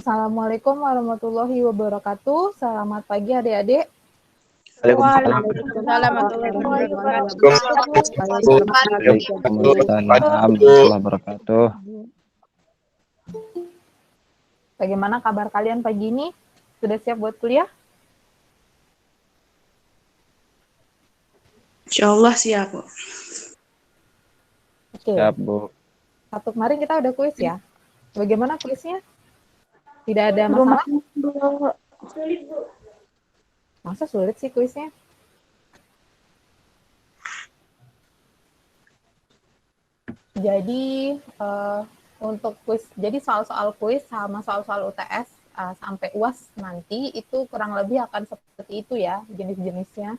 Assalamualaikum warahmatullahi wabarakatuh. Selamat pagi adik-adik. Waalaikumsalam warahmatullahi wabarakatuh. Bagaimana kabar kalian pagi ini? Sudah siap buat kuliah? Insyaallah siap, Bu. Oke. Siap, Bu. Sabtu kemarin kita udah kuis ya. Bagaimana kuisnya? Tidak ada masalah? Masa sulit sih kuisnya? Jadi untuk kuis, jadi soal-soal kuis sama soal-soal UTS sampai UAS nanti itu kurang lebih akan seperti itu ya jenis-jenisnya.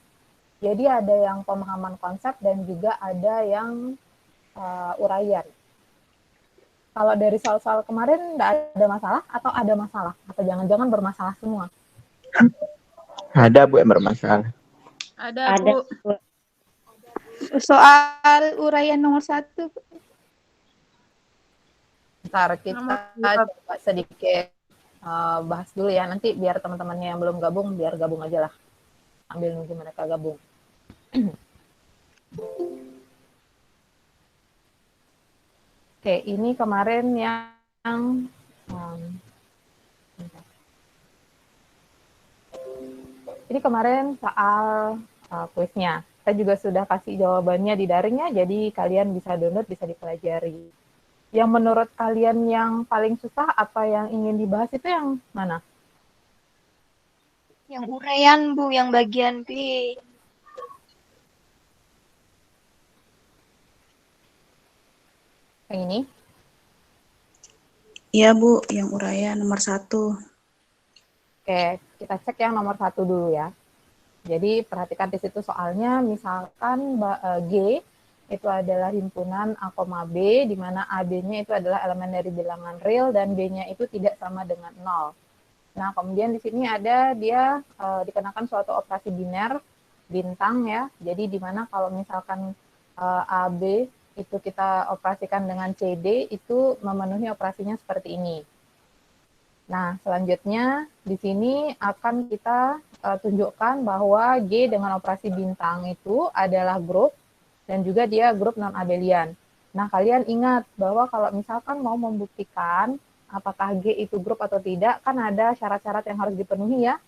Jadi ada yang pemahaman konsep dan juga ada yang uraian. Kalau dari soal-soal kemarin tidak ada masalah atau ada masalah? Atau jangan-jangan bermasalah semua? Ada, Bu, yang bermasalah. Ada, Bu. Soal uraian nomor 1. Ntar kita coba sedikit bahas dulu ya. Nanti biar teman-temannya yang belum gabung, biar gabung aja lah. Ambil nunggu mereka gabung. Oke, ini kemarin yang ini kemarin soal kuisnya. Saya juga sudah kasih jawabannya di daringnya, jadi kalian bisa download, bisa dipelajari. Yang menurut kalian yang paling susah apa yang ingin dibahas itu yang mana? Yang uraian, Bu, yang bagian B. Yang ini? Iya, Bu, yang uraian nomor 1. Oke, kita cek yang nomor 1 dulu ya. Jadi perhatikan di situ soalnya, misalkan G itu adalah himpunan A, B, di mana AB-nya itu adalah elemen dari bilangan real dan B-nya itu tidak sama dengan 0. Nah, kemudian di sini ada dia dikenakan suatu operasi biner, bintang ya. Jadi di mana kalau misalkan AB itu kita operasikan dengan CD, itu memenuhi operasinya seperti ini. Nah, selanjutnya di sini akan kita tunjukkan bahwa G dengan operasi bintang itu adalah grup dan juga dia grup non-abelian. Nah, kalian ingat bahwa kalau misalkan mau membuktikan apakah G itu grup atau tidak, kan ada syarat-syarat yang harus dipenuhi ya.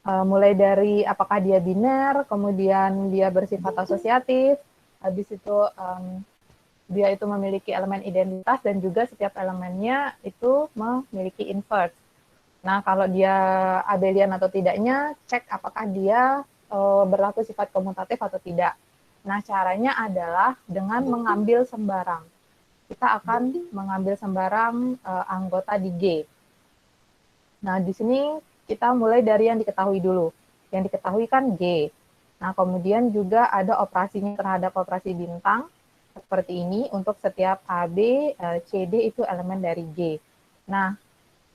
Mulai dari apakah dia biner, kemudian dia bersifat asosiatif, habis itu dia itu memiliki elemen identitas dan juga setiap elemennya itu memiliki inverse. Nah, kalau dia abelian atau tidaknya, cek apakah dia berlaku sifat komutatif atau tidak. Nah, caranya adalah dengan mengambil sembarang. Kita akan mengambil sembarang anggota di G. Nah, di sini kita mulai dari yang diketahui dulu. Yang diketahui kan G. Nah, kemudian juga ada operasinya terhadap operasi bintang, seperti ini untuk setiap AB, CD itu elemen dari G. Nah,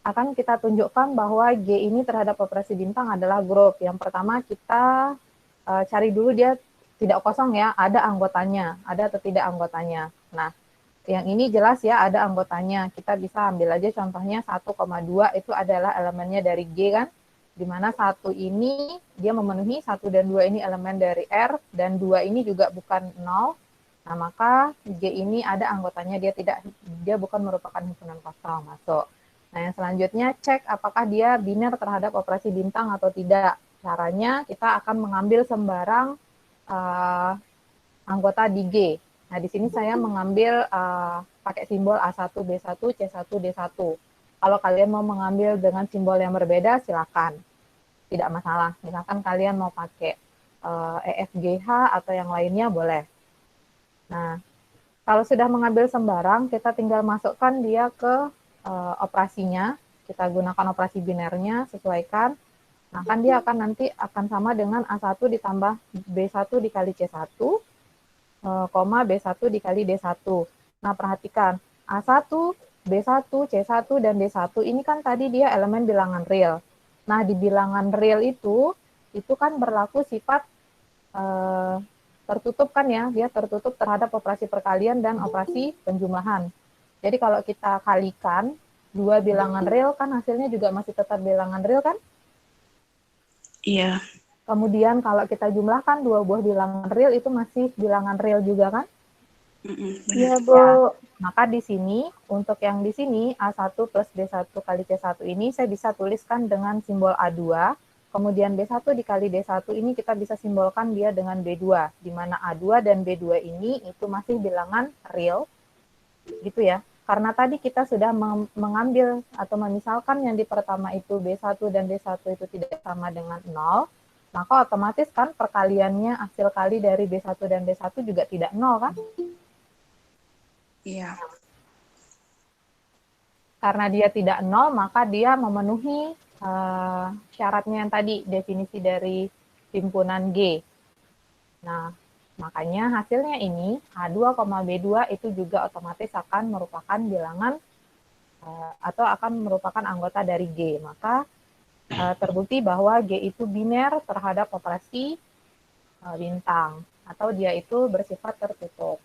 akan kita tunjukkan bahwa G ini terhadap operasi bintang adalah grup. Yang pertama kita cari dulu dia tidak kosong ya, ada anggotanya, ada atau tidak anggotanya. Nah, yang ini jelas ya ada anggotanya. Kita bisa ambil aja contohnya 1,2 itu adalah elemennya dari G kan, di mana 1 ini dia memenuhi 1 dan 2 ini elemen dari R, dan 2 ini juga bukan 0. Nah, maka G ini ada anggotanya, dia bukan merupakan himpunan kosong, masuk. Nah, yang selanjutnya cek apakah dia biner terhadap operasi bintang atau tidak. Caranya kita akan mengambil sembarang anggota di G. Nah, di sini saya mengambil pakai simbol A1, B1, C1, D1. Kalau kalian mau mengambil dengan simbol yang berbeda, silakan. Tidak masalah. Misalkan kalian mau pakai EFGH atau yang lainnya, boleh. Nah, kalau sudah mengambil sembarang, kita tinggal masukkan dia ke operasinya. Kita gunakan operasi binernya, sesuaikan. Nah, kan dia akan nanti akan sama dengan A1 ditambah B1 dikali C1, B1 dikali D1. Nah, perhatikan. A1, B1, C1, dan D1 ini kan tadi dia elemen bilangan real. Nah, di bilangan real itu kan berlaku sifat tertutup kan ya, dia tertutup terhadap operasi perkalian dan operasi penjumlahan. Jadi kalau kita kalikan dua bilangan real kan hasilnya juga masih tetap bilangan real kan? Iya. Kemudian kalau kita jumlahkan dua buah bilangan real itu masih bilangan real juga kan? Benar. Bu. Ya, maka di sini untuk yang di sini A1 plus B1 kali C1 ini saya bisa tuliskan dengan simbol A2. Kemudian B1 dikali D1 ini kita bisa simbolkan dia dengan B2, di mana A2 dan B2 ini itu masih bilangan real, gitu ya. Karena tadi kita sudah mengambil atau memisalkan yang di pertama itu B1 dan D1 itu tidak sama dengan 0, maka otomatis kan perkaliannya hasil kali dari B1 dan D1 juga tidak 0 kan? Iya. Karena dia tidak 0, maka dia memenuhi syaratnya yang tadi, definisi dari himpunan G. Nah, makanya hasilnya ini A2, B2 itu juga otomatis akan merupakan bilangan atau akan merupakan anggota dari G. Maka terbukti bahwa G itu biner terhadap operasi bintang, atau dia itu bersifat tertutup.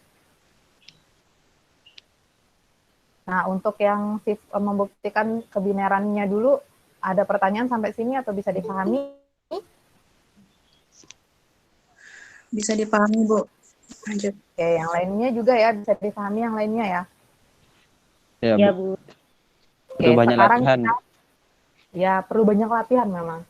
Nah, untuk yang membuktikan kebinerannya dulu, ada pertanyaan sampai sini atau bisa dipahami? Bisa dipahami, Bu. Lanjut. Oke, yang lainnya juga ya, bisa dipahami yang lainnya ya. Ya, Bu. Oke, Perlu banyak sekarang latihan. ya perlu banyak latihan memang.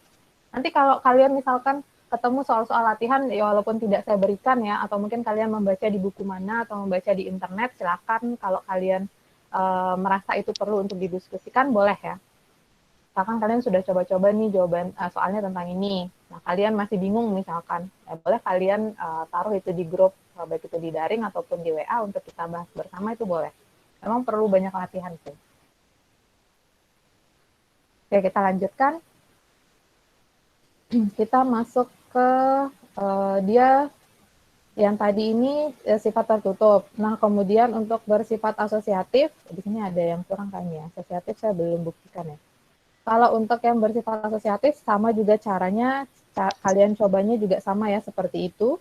Nanti kalau kalian misalkan ketemu soal-soal latihan, ya walaupun tidak saya berikan ya, atau mungkin kalian membaca di buku mana atau membaca di internet, silakan kalau kalian merasa itu perlu untuk didiskusikan, boleh ya. Misalkan kalian sudah coba-coba nih jawaban soalnya tentang ini, nah kalian masih bingung misalkan, ya boleh kalian taruh itu di grup, baik itu di daring ataupun di WA untuk kita bahas bersama, itu boleh. Memang perlu banyak latihan sih. Oke, kita lanjutkan. Kita masuk ke dia yang tadi ini sifat tertutup. Nah, kemudian untuk bersifat asosiatif, di sini ada yang kurang kan ya. Asosiatif saya belum buktikan ya. Kalau untuk yang bersifat asosiatif, sama juga caranya, kalian cobanya juga sama ya, seperti itu.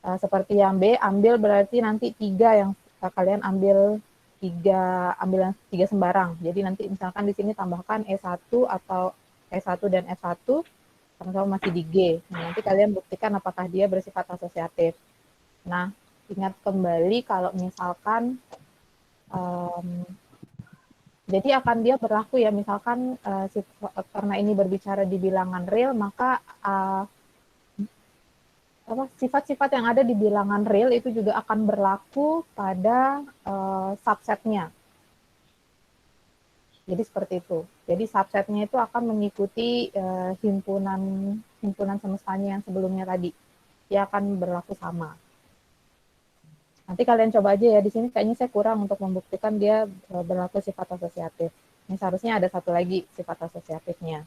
Seperti yang B, ambil berarti nanti 3 yang kalian ambil 3 sembarang. Jadi nanti misalkan di sini tambahkan E1 atau E1 dan F1, sama-sama masih di G. Nah, nanti kalian buktikan apakah dia bersifat asosiatif. Nah, ingat kembali kalau misalkan jadi akan dia berlaku ya, misalkan karena ini berbicara di bilangan real, maka sifat-sifat yang ada di bilangan real itu juga akan berlaku pada subsetnya. Jadi seperti itu. Jadi subsetnya itu akan mengikuti himpunan semestanya yang sebelumnya tadi. Dia akan berlaku sama. Nanti kalian coba aja ya, di sini kayaknya saya kurang untuk membuktikan dia berlaku sifat asosiatif. Ini seharusnya ada satu lagi sifat asosiatifnya.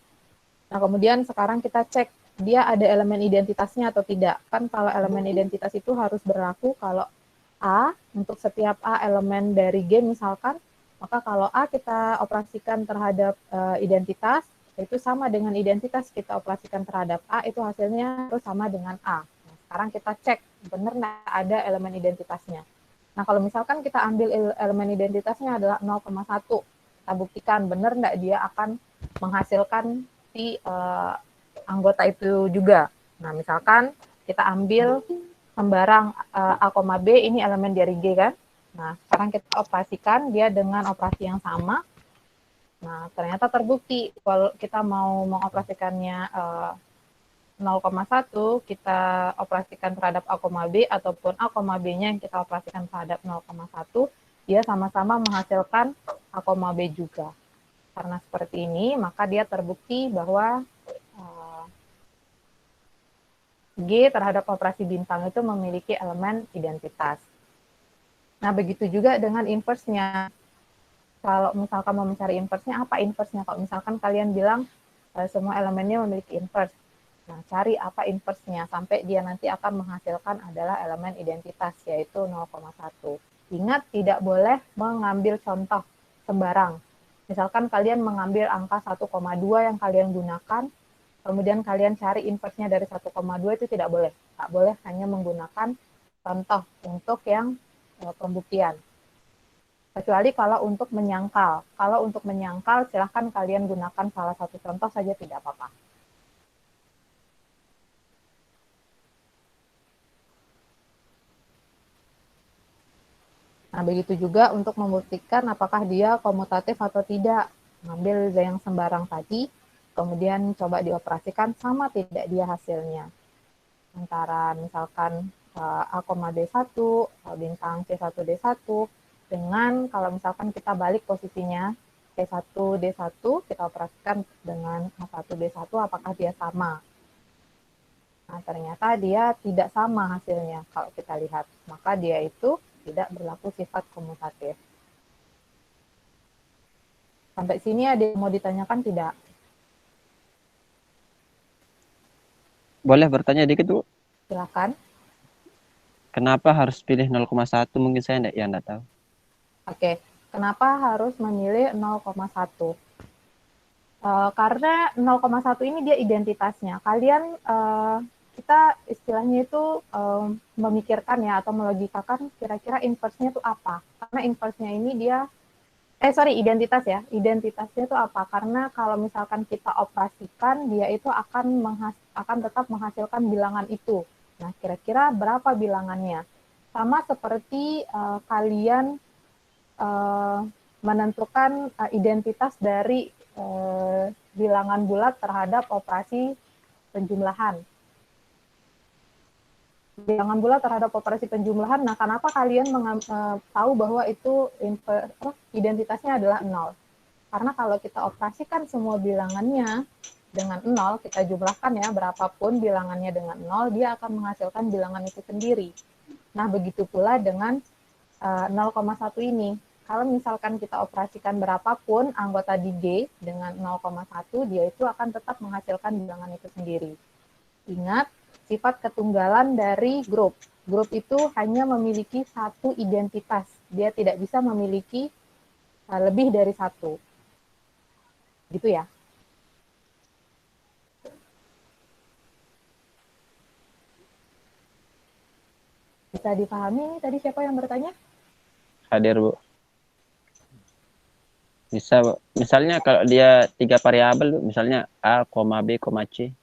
Nah, kemudian sekarang kita cek dia ada elemen identitasnya atau tidak. Kan kalau elemen identitas itu harus berlaku kalau A, untuk setiap A elemen dari G misalkan, maka kalau A kita operasikan terhadap identitas, itu sama dengan identitas kita operasikan terhadap A, itu hasilnya harus sama dengan A. Nah, sekarang kita cek, benar nggak ada elemen identitasnya. Nah, kalau misalkan kita ambil elemen identitasnya adalah 0,1, kita buktikan benar nggak dia akan menghasilkan si anggota itu juga. Nah, misalkan kita ambil sembarang A, B, ini elemen dari G kan. Nah, sekarang kita operasikan dia dengan operasi yang sama. Nah, ternyata terbukti kalau kita mau mengoperasikannya 0,1, kita operasikan terhadap A, B, ataupun A, B-nya yang kita operasikan terhadap 0,1, dia sama-sama menghasilkan A, B juga. Karena seperti ini, maka dia terbukti bahwa G terhadap operasi bintang itu memiliki elemen identitas. Nah, begitu juga dengan inverse-nya. Kalau misalkan mau mencari inverse-nya, apa inverse-nya? Kalau misalkan kalian bilang semua elemennya memiliki inverse. Nah, cari apa inverse-nya sampai dia nanti akan menghasilkan adalah elemen identitas, yaitu 0,1. Ingat, tidak boleh mengambil contoh sembarang. Misalkan kalian mengambil angka 1,2 yang kalian gunakan, kemudian kalian cari inverse-nya dari 1,2, itu tidak boleh. Tak boleh hanya menggunakan contoh untuk yang pembuktian. Kecuali kalau untuk menyangkal. Kalau untuk menyangkal, silahkan kalian gunakan salah satu contoh saja, tidak apa-apa. Nah, begitu juga untuk membuktikan apakah dia komutatif atau tidak. Ngambil yang sembarang tadi, kemudian coba dioperasikan sama tidak dia hasilnya. Antara misalkan A, D1, bintang C1D1, dengan kalau misalkan kita balik posisinya C1D1, kita operasikan dengan A1D1, apakah dia sama? Nah, ternyata dia tidak sama hasilnya kalau kita lihat. Maka dia itu tidak berlaku sifat komutatif. Sampai sini ada yang mau ditanyakan tidak? Boleh bertanya dikit, Bu? Silakan. Kenapa harus pilih 0,1? Mungkin saya enggak tahu. Oke, kenapa harus memilih 0,1? Karena 0,1 ini dia identitasnya. Kalian, kita istilahnya itu memikirkan ya, atau melogikakan kira-kira inverse-nya itu apa. Karena inverse-nya ini dia, identitas ya. Identitasnya itu apa? Karena kalau misalkan kita operasikan, dia itu akan tetap menghasilkan bilangan itu. Nah, kira-kira berapa bilangannya? Sama seperti kalian menentukan identitas dari bilangan bulat terhadap operasi penjumlahan. Bilangan bulat terhadap operasi penjumlahan, nah kenapa kalian tahu bahwa itu identitasnya adalah 0? Karena kalau kita operasikan semua bilangannya dengan 0, kita jumlahkan ya, berapapun bilangannya dengan 0, dia akan menghasilkan bilangan itu sendiri. Nah, begitu pula dengan 0,1 ini. Kalau misalkan kita operasikan berapapun anggota di G dengan 0,1, dia itu akan tetap menghasilkan bilangan itu sendiri. Ingat, sifat ketunggalan dari grup. Grup itu hanya memiliki satu identitas. Dia tidak bisa memiliki lebih dari satu. Gitu ya. Bisa dipahami tadi siapa yang bertanya? Hadir, Bu. Bisa, Bu. Misalnya kalau dia 3 variabel, Bu. Misalnya A, B, C.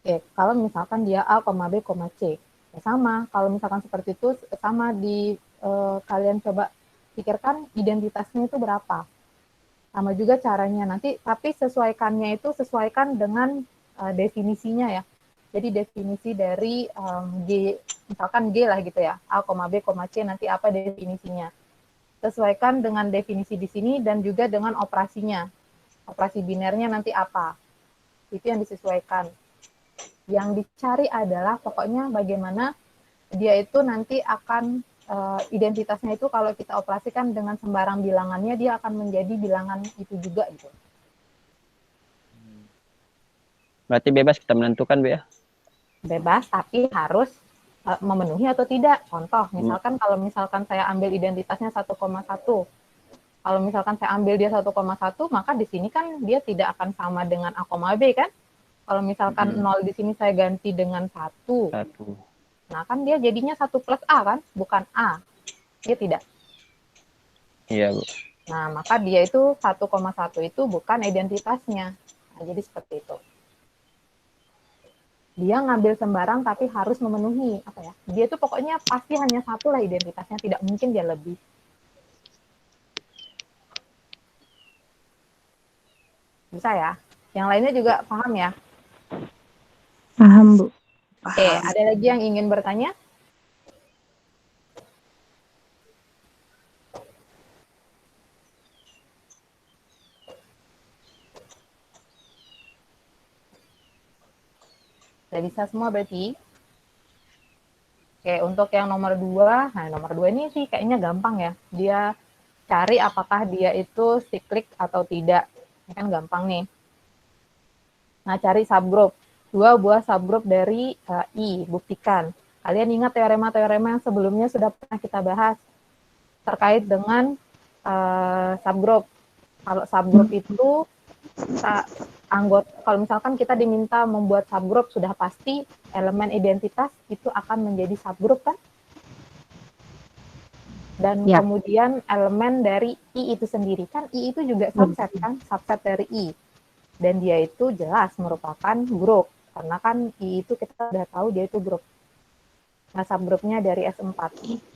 Oke, kalau misalkan dia A, B, C. Ya sama, kalau misalkan seperti itu, sama di kalian coba pikirkan identitasnya itu berapa. Sama juga caranya nanti, tapi sesuaikannya itu sesuaikan dengan definisinya ya. Jadi definisi dari G, misalkan G lah gitu ya, A, B, C, nanti apa definisinya. Sesuaikan dengan definisi di sini dan juga dengan operasinya. Operasi binernya nanti apa. Itu yang disesuaikan. Yang dicari adalah pokoknya bagaimana dia itu nanti akan identitasnya itu kalau kita operasikan dengan sembarang bilangannya, dia akan menjadi bilangan itu juga gitu. Berarti bebas kita menentukan, Bu ya? Bebas, tapi harus memenuhi atau tidak. Contoh, misalkan kalau misalkan saya ambil identitasnya 1,1. Kalau misalkan saya ambil dia 1,1, maka di sini kan dia tidak akan sama dengan A, B kan? Kalau misalkan 0 di sini saya ganti dengan 1. Nah, kan dia jadinya 1 plus A kan? Bukan A. Dia tidak. Iya, Bu. Nah, maka dia itu 1,1 itu bukan identitasnya. Nah, jadi seperti itu. Dia ngambil sembarang tapi harus memenuhi apa ya? Dia itu pokoknya pasti hanya satu lah identitasnya, tidak mungkin dia lebih. Bisa ya? Yang lainnya juga paham ya? Paham, Bu. Oke, ada lagi yang ingin bertanya? Sudah bisa semua berarti? Oke, untuk yang nomor 2, nah nomor 2 ini sih kayaknya gampang ya. Dia cari apakah dia itu siklik atau tidak. Ini kan gampang nih. Nah, cari subgroup. 2 buah subgroup dari I, buktikan. Kalian ingat teorema-teorema yang sebelumnya sudah pernah kita bahas terkait dengan subgroup. Kalau subgroup itu kalau misalkan kita diminta membuat subgroup, sudah pasti elemen identitas itu akan menjadi subgroup kan? Dan Ya. kemudian elemen dari I itu sendiri. Kan I itu juga subset kan, subset dari I. Dan dia itu jelas merupakan grup. Karena kan I itu kita udah tahu dia itu grup. Nah, subgrupnya dari S4.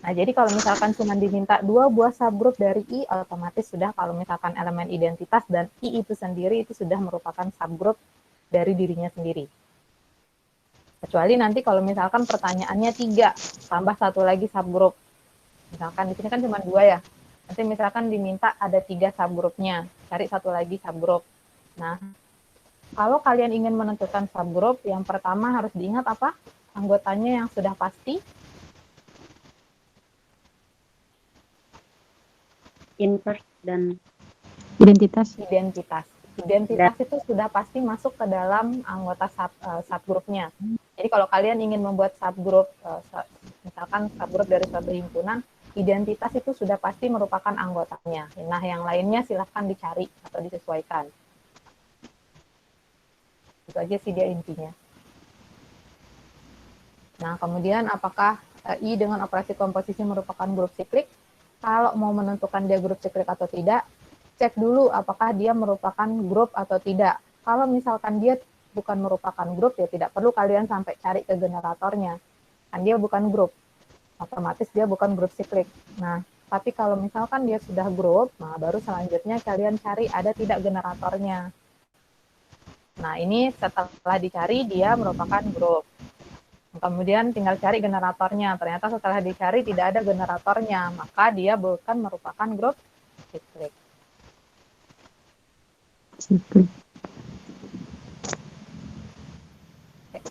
Nah, jadi kalau misalkan cuma diminta 2 buah subgrup dari I, otomatis sudah kalau misalkan elemen identitas dan I itu sendiri itu sudah merupakan subgrup dari dirinya sendiri. Kecuali nanti kalau misalkan pertanyaannya 3, tambah 1 lagi subgrup. Misalkan di sini kan cuma 2 ya. Nanti misalkan diminta ada 3 subgrupnya, cari 1 lagi subgrup. Nah, kalau kalian ingin menentukan subgrup, yang pertama harus diingat apa? Anggotanya yang sudah pasti. Invers dan Identitas. Identitas itu sudah pasti masuk ke dalam anggota subgrupnya. Jadi kalau kalian ingin membuat subgrup, misalkan subgrup dari suatu himpunan, identitas itu sudah pasti merupakan anggotanya. Nah, yang lainnya silahkan dicari atau disesuaikan. Itu aja sih dia intinya. Nah, kemudian apakah I dengan operasi komposisi merupakan grup siklik? Kalau mau menentukan dia grup siklik atau tidak, cek dulu apakah dia merupakan grup atau tidak. Kalau misalkan dia bukan merupakan grup, ya tidak perlu kalian sampai cari ke generatornya. Kan dia bukan grup. Otomatis dia bukan grup siklik. Nah, tapi kalau misalkan dia sudah grup, nah baru selanjutnya kalian cari ada tidak generatornya. Nah, ini setelah dicari dia merupakan grup. Kemudian tinggal cari generatornya. Ternyata setelah dicari tidak ada generatornya, maka dia bukan merupakan grup siklik.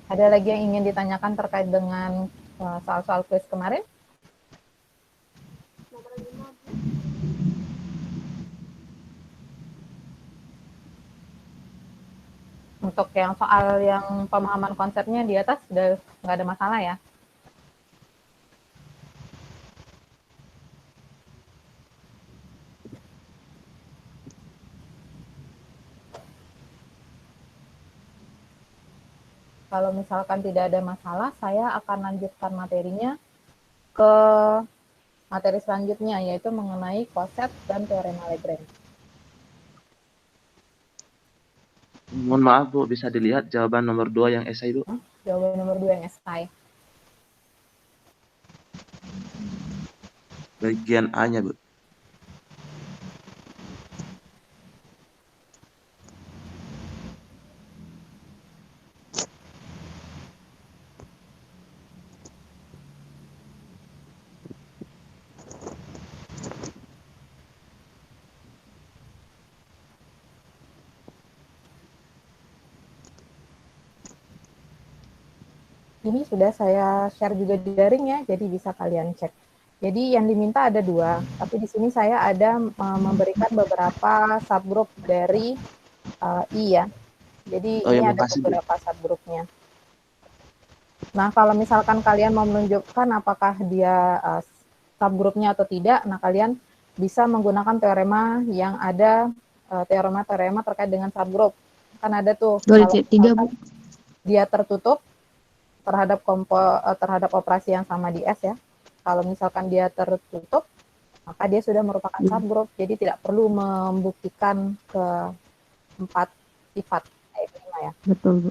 Ada lagi yang ingin ditanyakan terkait dengan soal-soal kuis kemarin? Untuk yang soal yang pemahaman konsepnya di atas sudah nggak ada masalah ya? Kalau misalkan tidak ada masalah, saya akan lanjutkan materinya ke materi selanjutnya, yaitu mengenai koset dan teorema Lagrange. Mohon maaf Bu, bisa dilihat jawaban nomor 2 yang esai Bu? Jawaban nomor 2 yang esai. Bagian A-nya Bu. Ini sudah saya share juga di daring ya, jadi bisa kalian cek. Jadi yang diminta ada 2, tapi di sini saya ada memberikan beberapa subgroup dari I ya. Jadi ini ada beberapa subgroupnya. Nah, kalau misalkan kalian mau menunjukkan apakah dia subgroupnya atau tidak, nah kalian bisa menggunakan teorema yang ada, teorema-teorema terkait dengan subgroup. Kan ada tuh, kalau dia tertutup terhadap operasi yang sama di S ya. Kalau misalkan dia tertutup, maka dia sudah merupakan subgroup. Jadi tidak perlu membuktikan ke 4 sifat ya. Betul, Bu.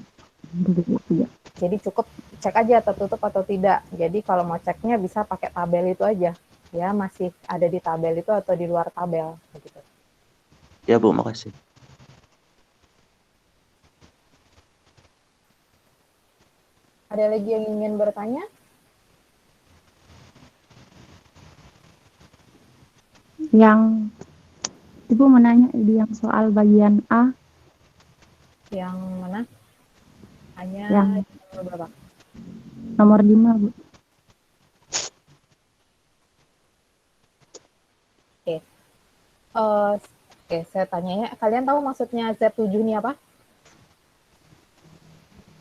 Jadi cukup cek aja tertutup atau tidak. Jadi kalau mau ceknya bisa pakai tabel itu aja. Ya masih ada di tabel itu atau di luar tabel. Begitu. Ya Bu, makasih. Ada lagi yang ingin bertanya? Yang Ibu menanya di yang soal bagian A. Yang mana? Hanya Yang nomor berapa? nomor 5, Bu. Oke. Oke, saya tanya ya. Kalian tahu maksudnya Z7 ini apa?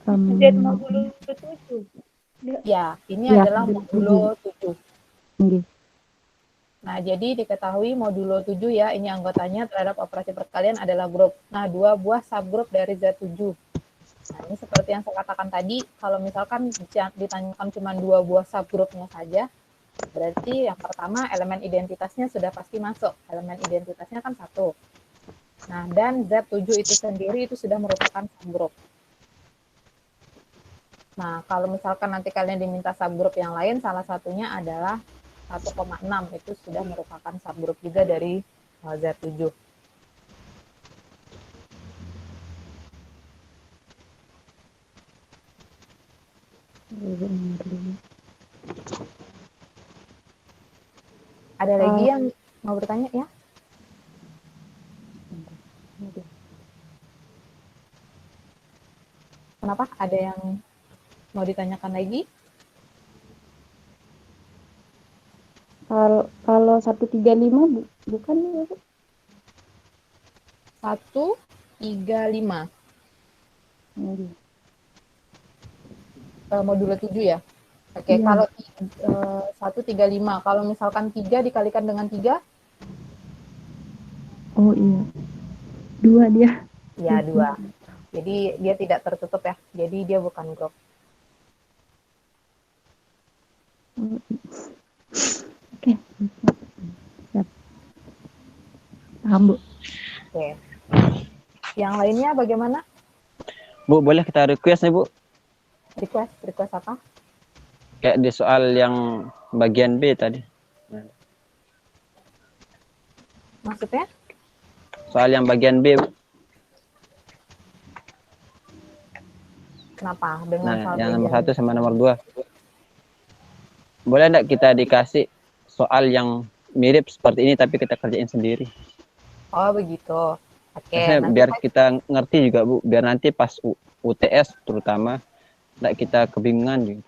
Z modulo 7. Ya, ini Ya, adalah modulo 7. Oke. Nah, jadi diketahui modulo 7 ya, ini anggotanya terhadap operasi perkalian adalah grup. Nah, 2 buah subgrup dari Z7. Nah, ini seperti yang saya katakan tadi, kalau misalkan ditanyakan cuma 2 buah subgrupnya saja, Berarti yang pertama elemen identitasnya sudah pasti masuk. Elemen identitasnya kan 1. Nah, dan Z7 itu sendiri itu sudah merupakan subgroup. Nah, kalau misalkan nanti kalian diminta subgroup yang lain, salah satunya adalah 1,6. Itu sudah merupakan subgroup juga dari Z7. Ada lagi yang mau bertanya ya? Kenapa? Ada yang mau ditanyakan lagi? Kalau 135 bukan ya, Bu? 135. Iya. Modulo 7 ya? Oke, Iya. kalau 135, kalau misalkan 3 dikalikan dengan 3? Oh iya. 2 dia. Ya, 2. Jadi dia tidak tertutup ya. Jadi dia bukan grup. Oke. Siap. Paham, Bu. Oke. Yang lainnya bagaimana? Bu, boleh kita request nih, Bu? Request apa? Kayak di soal yang bagian B tadi. Maksudnya? Soal yang bagian B, Bu. Kenapa? Dengan Nah, soal yang nomor bagian 1 sama nomor 2. Boleh enggak kita dikasih soal yang mirip seperti ini tapi kita kerjain sendiri? Oh, begitu. Oke, Maksudnya nanti biar kita ngerti juga, Bu. Biar nanti pas UTS terutama enggak kita kebingungan gitu.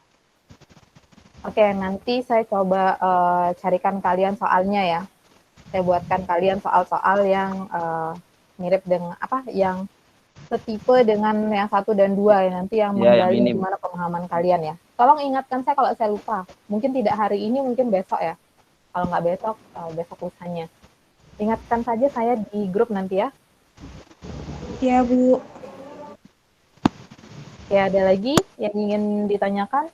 Oke, nanti saya coba carikan kalian soalnya ya. Saya buatkan kalian soal-soal yang mirip dengan yang setipe dengan yang 1 dan 2 ya. Nanti yang Ya, yang menggali ini. gimana pemahaman kalian ya. Tolong ingatkan saya kalau saya lupa. Mungkin tidak hari ini, mungkin besok ya. Kalau nggak besok, besok lusanya. Ingatkan saja saya di grup nanti ya. Ya, Bu. Ya, ada lagi yang ingin ditanyakan?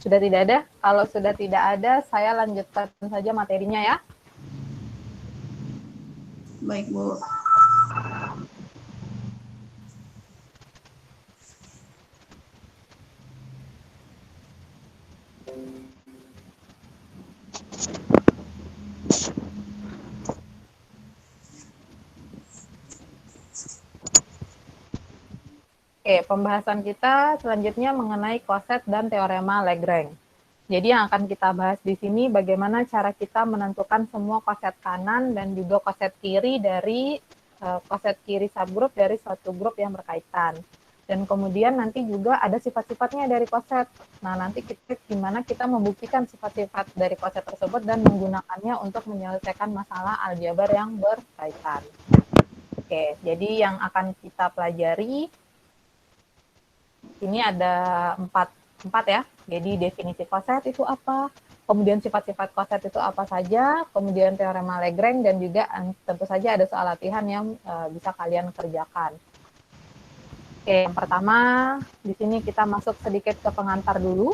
Sudah tidak ada? Kalau sudah tidak ada, saya lanjutkan saja materinya ya. Baik, Bu. Oke, pembahasan kita selanjutnya mengenai koset dan teorema Lagrange. Jadi yang akan kita bahas di sini bagaimana cara kita menentukan semua koset kanan dan juga koset kiri dari koset kiri subgroup dari suatu grup yang berkaitan. Dan kemudian nanti juga ada sifat-sifatnya dari koset. Nah, nanti gimana kita membuktikan sifat-sifat dari koset tersebut dan menggunakannya untuk menyelesaikan masalah aljabar yang berkaitan. Oke, jadi yang akan kita pelajari ini ada empat ya. Jadi definisi koset itu apa, kemudian sifat-sifat koset itu apa saja, kemudian teorema Lagrange, dan juga tentu saja ada soal latihan yang bisa kalian kerjakan. Oke, yang pertama di sini kita masuk sedikit ke pengantar dulu.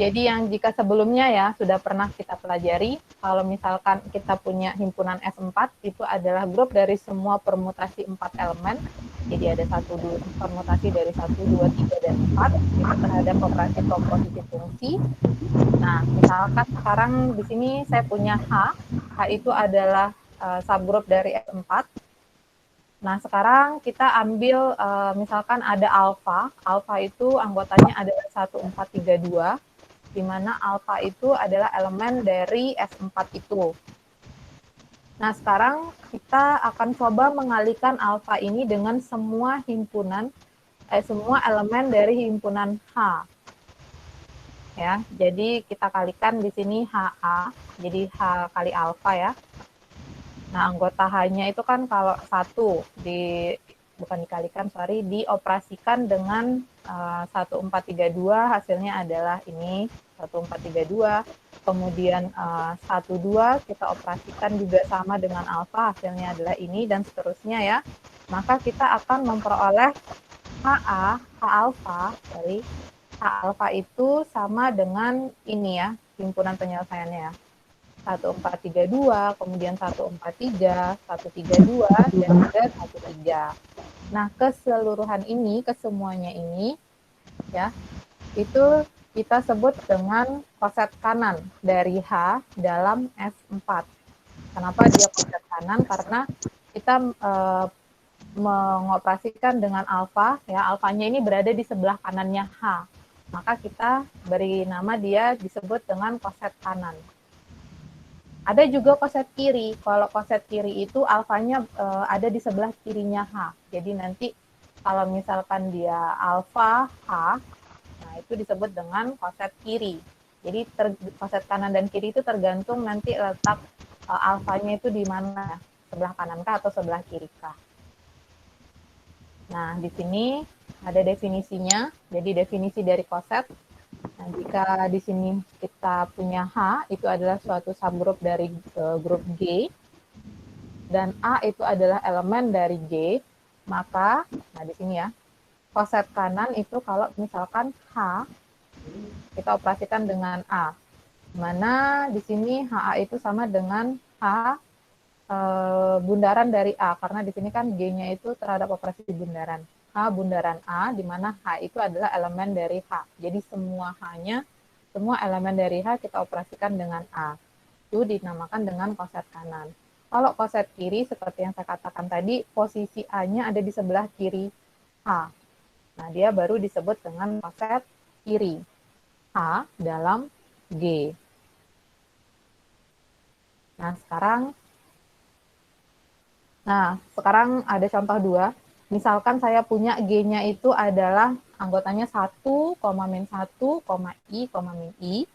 Jadi yang jika sebelumnya ya sudah pernah kita pelajari, kalau misalkan kita punya himpunan S4 itu adalah grup dari semua permutasi 4 elemen. Jadi ada permutasi dari 1, 2, 3, dan 4 itu terhadap operasi komposisi fungsi. Nah, misalkan sekarang di sini saya punya H. H itu adalah subgrup dari S4. Nah, sekarang kita ambil misalkan ada alfa. Alfa itu anggotanya adalah 1, 4, 3, 2. Di mana alfa itu adalah elemen dari S4 itu. Nah, sekarang kita akan coba mengalihkan alfa ini dengan semua semua elemen dari himpunan H. Ya, jadi kita kalikan di sini HA, jadi H kali alfa ya. Nah, anggota H-nya itu kan kalau 1 dioperasikan dengan 1432, hasilnya adalah ini 1432. kemudian 1, 2, kita operasikan juga sama dengan alfa, hasilnya adalah ini, dan seterusnya ya. Maka kita akan memperoleh HA, H alfa itu sama dengan ini ya, himpunan penyelesaiannya ya. 1432, kemudian 143, 132, dan juga 13. Nah, keseluruhan ini, kesemuanya ini, ya, itu kita sebut dengan koset kanan dari H dalam S4. Kenapa dia koset kanan? Karena kita mengoperasikan dengan alfa, ya, alfanya ini berada di sebelah kanannya H. Maka kita beri nama dia disebut dengan koset kanan. Ada juga koset kiri. Kalau koset kiri itu alfanya ada di sebelah kirinya H. Jadi nanti kalau misalkan dia alfa H, nah itu disebut dengan koset kiri. Jadi koset kanan dan kiri itu tergantung nanti letak alfanya itu di mana, sebelah kanan kah atau sebelah kiri kah. Nah, di sini ada definisinya. Jadi definisi dari koset. Nah, jika di sini kita punya H, itu adalah suatu subgroup dari grup G, dan A itu adalah elemen dari G, maka, nah di sini ya, koset kanan itu kalau misalkan H, kita operasikan dengan A. Mana di sini HA itu sama dengan H bundaran dari A, karena di sini kan G-nya itu terhadap operasi bundaran. H bundaran A, di mana H itu adalah elemen dari H. Jadi semua H-nya, semua elemen dari H kita operasikan dengan A. Itu dinamakan dengan koset kanan. Kalau koset kiri, seperti yang saya katakan tadi, posisi A-nya ada di sebelah kiri H. Nah, dia baru disebut dengan koset kiri. H dalam G. Nah, sekarang ada contoh 2. Misalkan saya punya G-nya itu adalah anggotanya 1, min 1, I, min I.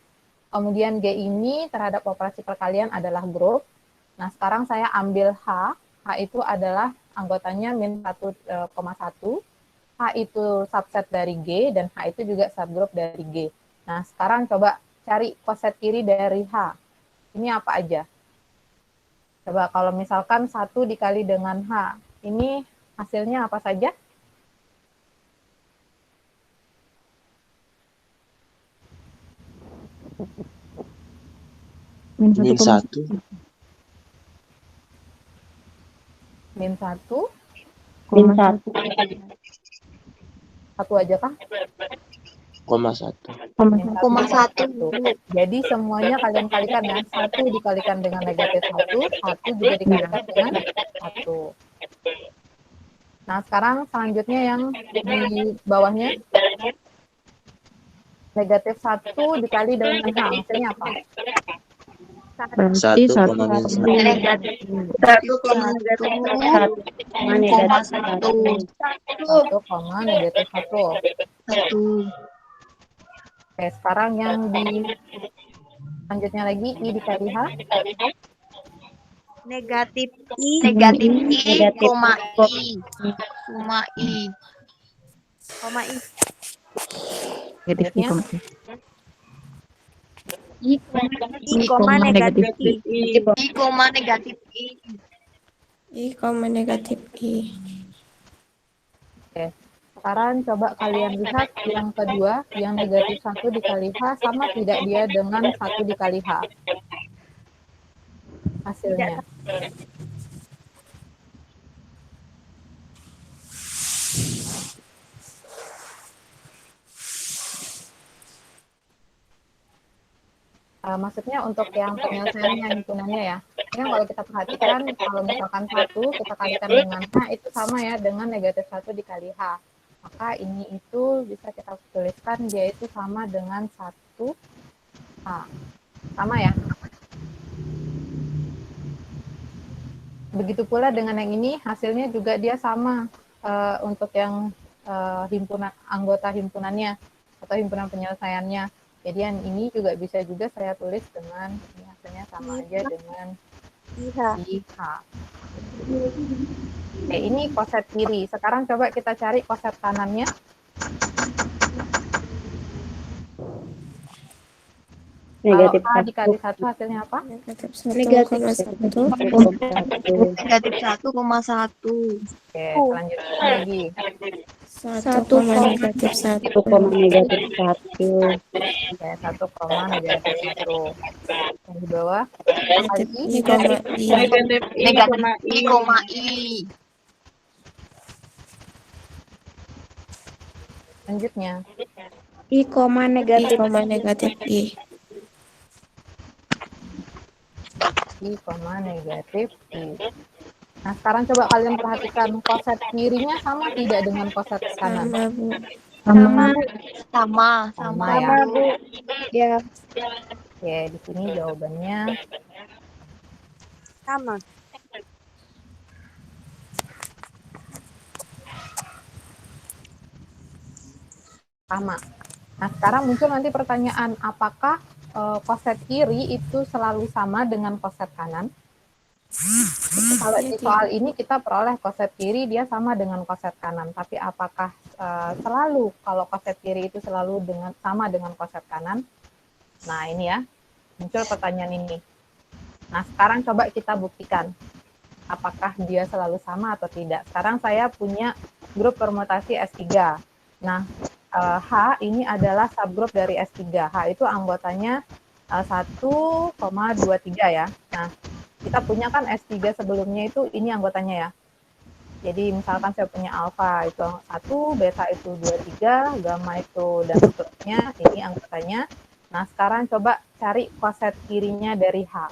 Kemudian G ini terhadap operasi perkalian adalah grup. Nah, sekarang saya ambil H. H itu adalah anggotanya min 1, 1. H itu subset dari G, dan H itu juga subgroup dari G. Nah, sekarang coba cari koset kiri dari H. Ini apa aja? Coba kalau misalkan 1 dikali dengan H, ini hasilnya apa saja? Min Min 1. Min 1, Min 1. 1 aja kah? Koma 1. Min 1. Jadi semuanya kalian kalikan ya. 1 dikalikan dengan negatif 1, 1 juga dikalikan dengan 1. Nah, sekarang selanjutnya yang di bawahnya. Negatif 1 dikali dengan H, hasilnya apa? Berarti 1, 1 min 1. Negatif 1, negatif 1. Oke, sekarang yang di selanjutnya lagi, I dikali H. Negatif I, koma I. negatif I, I, koma negatif I. I, koma negatif I. I, negatif I. Oke, sekarang coba kalian lihat yang kedua, yang negatif 1 dikali H, sama tidak dia dengan 1 dikali H? Hasilnya. Maksudnya untuk yang penyelesaiannya, himpunannya ya. Ini kalau kita perhatikan, kalau misalkan 1 kita kalikan dengan H, itu sama ya dengan negatif 1 dikali H. Maka ini itu bisa kita tuliskan dia itu sama dengan 1 H. Sama ya. Begitu pula dengan yang ini, hasilnya juga dia sama untuk yang anggota himpunannya atau himpunan penyelesaiannya. Jadi yang ini juga bisa juga saya tulis dengan ini hasilnya sama aja dengan IH. Oke, ini koset kiri. Sekarang coba kita cari koset kanannya. Kalau A dikali 1 hasilnya apa? Negatif 1,1. Negatif 1,1. Oke, selanjutnya lagi. 1, negatif 1. Oke, 1, negatif 1. Yang di bawah, Negatif I, koma I. Negatif I, koma I. selanjutnya. I, koma negatif I. I, negatif I. Nah, sekarang coba kalian perhatikan koset kirinya sama tidak dengan koset kanan? Sama, Bu. Sama ya. Bu. Ya. Oke, di sini jawabannya Sama. sama. Nah, sekarang muncul nanti pertanyaan, apakah koset kiri itu selalu sama dengan koset kanan? Kalau di soal ini kita peroleh koset kiri dia sama dengan koset kanan, tapi apakah selalu kalau koset kiri itu selalu sama dengan koset kanan? Nah, ini ya, muncul pertanyaan ini. Nah, sekarang coba kita buktikan apakah dia selalu sama atau tidak. Sekarang saya punya grup permutasi S3. Nah, H ini adalah subgrup dari S3. H itu anggotanya 1,23 ya. Nah, kita punya kan S3 sebelumnya itu ini anggotanya ya. Jadi misalkan saya punya alfa itu 1, beta itu 23, gamma itu dan seterusnya, ini anggotanya. Nah, sekarang coba cari koset kirinya dari H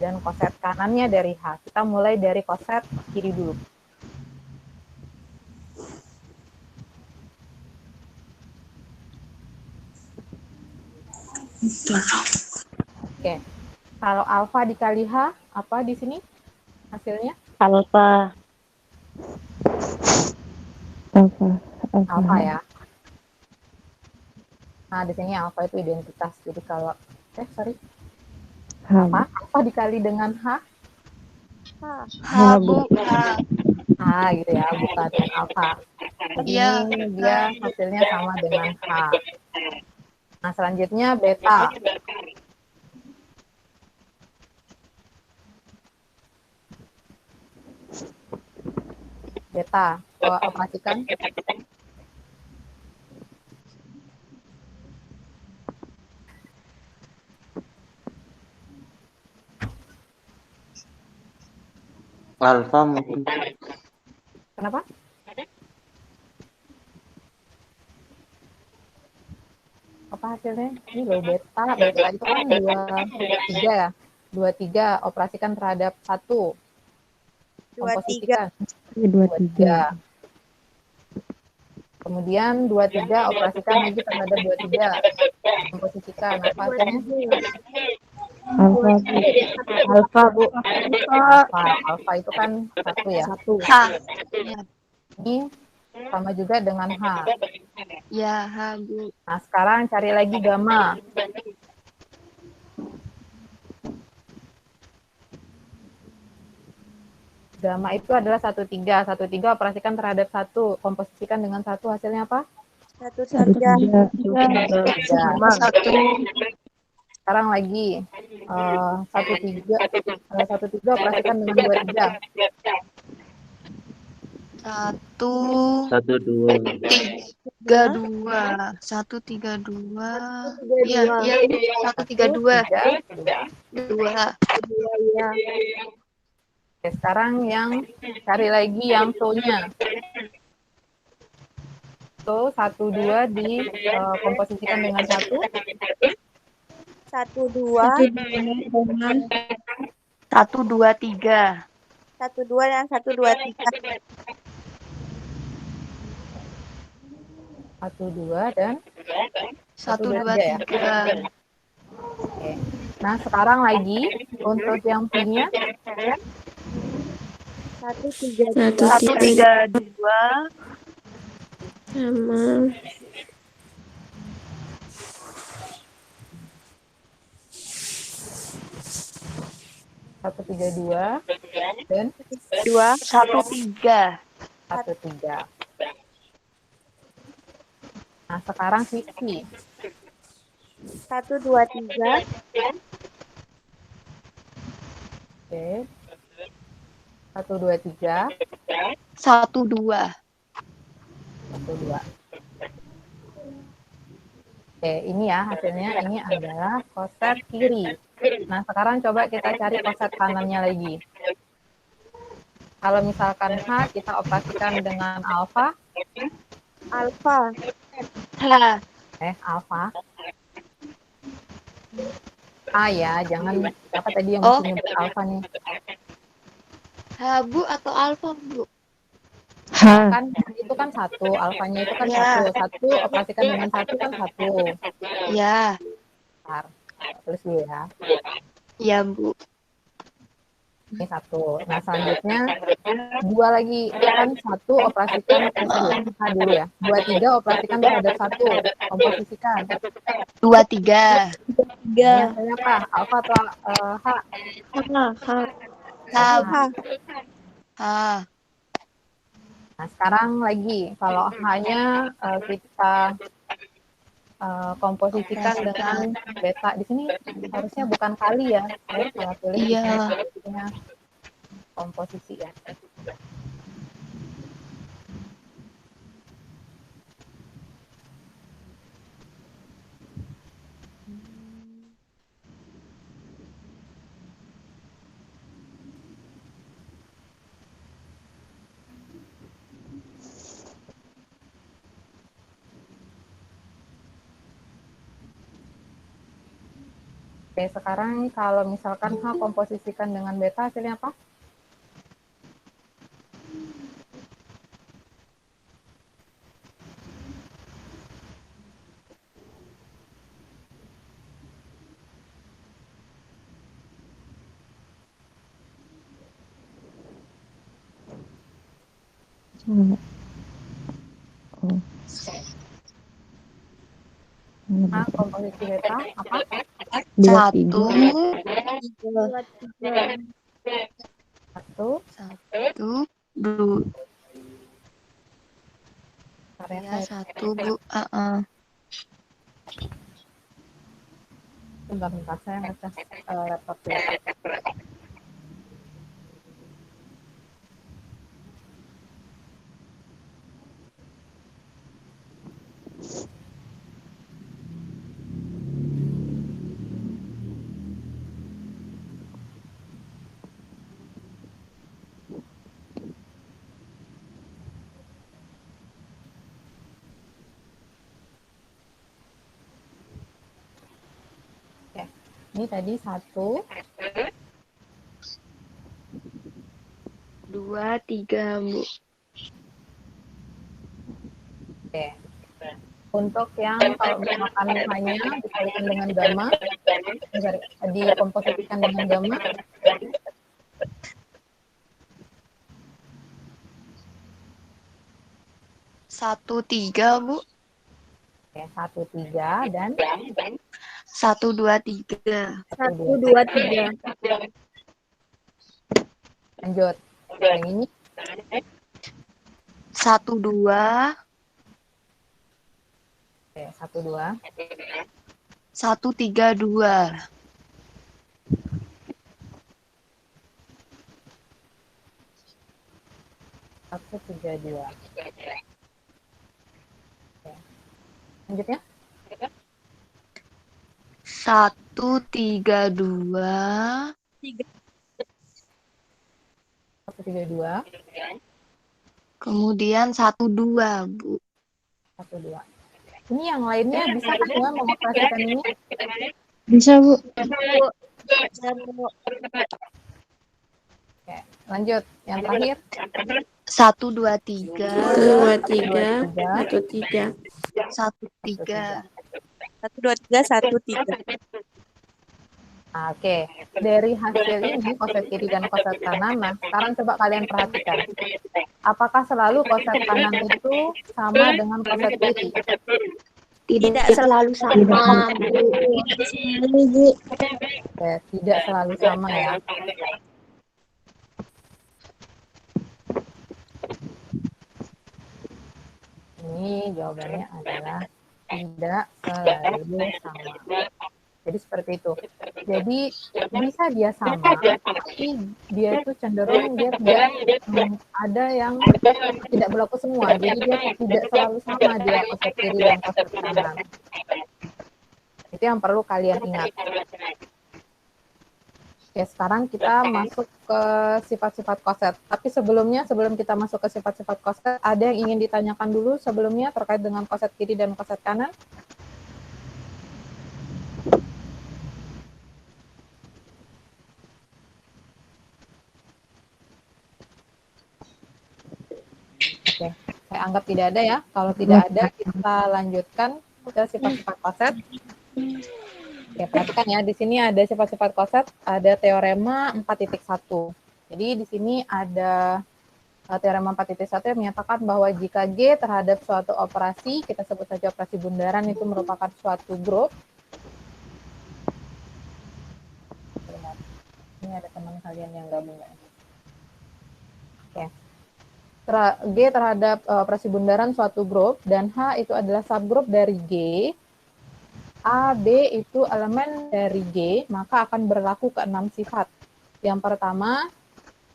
dan koset kanannya dari H. Kita mulai dari koset kiri dulu. Oke, kalau alfa dikali H, apa di sini hasilnya? Alfa. Alfa ya. Nah, di sini alfa itu identitas. Jadi kalau, alfa dikali dengan H? H, Bu. H gitu ya, bukan dengan alfa. Jadi ini dia hasilnya sama dengan H. Nah, selanjutnya beta. Beta, operasikan. Alfa mungkin. Kenapa? Apa hasilnya? Ini loh beta. Beta itu kan 23 ya. 23 operasikan terhadap 1. 23. Komposisikan. 23. Kemudian 23 operasikan lagi terhadap 23. Komposisikan. Apa hasilnya? Alfa, Bu. Alfa itu kan 1 ya. H. Ini sama juga dengan H. Ya, H, Bu. Nah, sekarang cari lagi gamma. Gamma itu adalah 13. 13 operasikan terhadap 1. Komposisikan dengan 1. Hasilnya apa? 1,3. 3. 1. Sekarang lagi 1,3. 1,3 operasikan dengan 23. 1, 1, 2. 1,32. Iya, 1,32. 2. Oke, sekarang yang cari lagi yang so-nya. So, 1,2 komposisikan dengan 1. 1,2. 1,23. 1,2 dan 1,23. 1,2 dan 1,23 ya. Oke. Nah, sekarang lagi untuk yang P-nya 1,32. Sama. 1,32 dan 1,3. 1,3. Nah, sekarang sisi 1,23. Oke. 1, 2, 3. 1, 2. 1, 2. Oke, ini ya hasilnya. Ini adalah koset kiri. Nah, sekarang coba kita cari koset kanannya lagi. Kalau misalkan H, kita operasikan dengan alfa. Alfa. H. Alfa. A ya, jangan apa tadi yang Oh. mesti nyebut alfa nih. H, Bu, atau alfa, Bu? Kan itu kan 1, alfanya itu kan Ya. 1 operasikan dengan 1 kan 1. Ya. Bentar, tulis dulu ya. Ya, Bu. Ini 1. Nah, selanjutnya 2 lagi. Kan 1 operasikan, H dulu ya. 2, 3 operasikan terhadap 1. Komposisikan. 2, 3. Ini hasilnya apa? Alfa atau H? H. H. Nah, sekarang lagi. Kalau H-nya kita komposisikan dengan beta. Di sini harusnya bukan kali ya. Saya salah tulis. Iya. Komposisi ya. Oke, sekarang kalau misalkan H komposisikan dengan beta, hasilnya apa? H komposisi beta, apa? 1. 1. 1. 2. Ya, 1, Bu. Bentar, saya ngecas laptop dulu. Oke, ini tadi 1. 2, 3, Bu. Oke. Untuk yang kalau misalkan hanya dikalikan dengan gamma, dikomposisikan dengan gamma, 1, 3, Bu. Oke, 1, 3, dan 1, 2, 3. 1, 2, 3. lanjut. Yang ini 1, 2. oke, 1, 2. 1, 3, 2. 1, 3, 2. Oke. Lanjutnya 1, 3, 2. 1, 3, 2. Kemudian 1, 2, Bu. 1, 2. Ini yang lainnya bisa kan ya mengoperasikan ini? Bisa, Bu. Oke, lanjut. Yang terakhir 1, 2, 3. 1, 2, 3. 1, 3. 1, 3. 1, 2, 3, 1, 3. Nah, oke, dari hasil ini koset kiri dan koset kanan. Nah, sekarang coba kalian perhatikan. Apakah selalu koset kanan itu sama dengan koset kiri? Tidak selalu sama, Bu. Oke, tidak selalu sama ya. Ini jawabannya adalah tidak selalu sama. Jadi seperti itu. Jadi bisa dia sama, tapi dia itu cenderung dia tidak ada yang tidak berlaku semua. Jadi dia tidak selalu sama dia koset kiri dan koset kanan. Itu yang perlu kalian ingat. Oke, sekarang kita masuk ke sifat-sifat koset. Tapi sebelum kita masuk ke sifat-sifat koset, ada yang ingin ditanyakan dulu sebelumnya terkait dengan koset kiri dan koset kanan? Oke, saya anggap tidak ada ya. Kalau tidak ada, kita lanjutkan ke sifat-sifat koset. Oke, perhatikan ya, di sini ada sifat-sifat koset, ada teorema 4.1. Jadi di sini ada teorema 4.1 yang menyatakan bahwa jika G terhadap suatu operasi, kita sebut saja operasi bundaran, itu merupakan suatu grup. Ini ada teman kalian yang gabung ya. Oke. G terhadap operasi bundaran suatu grup, dan H itu adalah subgrup dari G, A, B itu elemen dari G, maka akan berlaku ke 6 sifat. Yang pertama,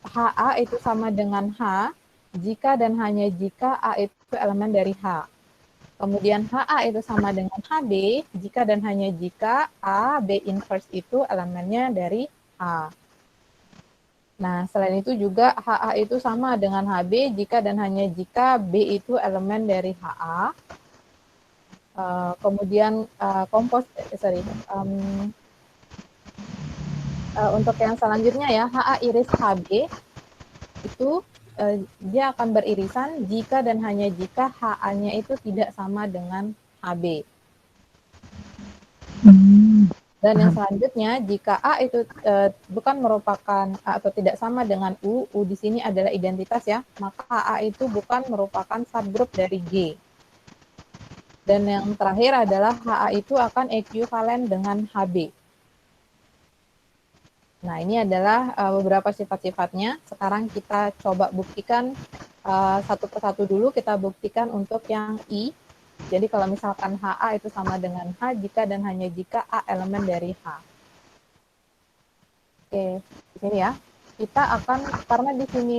HA itu sama dengan H, jika dan hanya jika A itu elemen dari H. Kemudian HA itu sama dengan HB, jika dan hanya jika A, B inverse itu elemennya dari H. Nah, selain itu juga HA itu sama dengan HB jika dan hanya jika B itu elemen dari HA. Kemudian untuk yang selanjutnya ya, HA iris HB itu dia akan beririsan jika dan hanya jika HA-nya itu tidak sama dengan HB. Dan yang selanjutnya, jika A itu bukan merupakan atau tidak sama dengan U di sini adalah identitas ya, maka A itu bukan merupakan subgrup dari G. Dan yang terakhir adalah HA itu akan ekuivalen dengan HB. Nah, ini adalah beberapa sifat-sifatnya. Sekarang kita coba buktikan satu persatu dulu, kita buktikan untuk yang I. Jadi kalau misalkan HA itu sama dengan H jika dan hanya jika A elemen dari H. Oke, di sini ya. Kita akan, karena di sini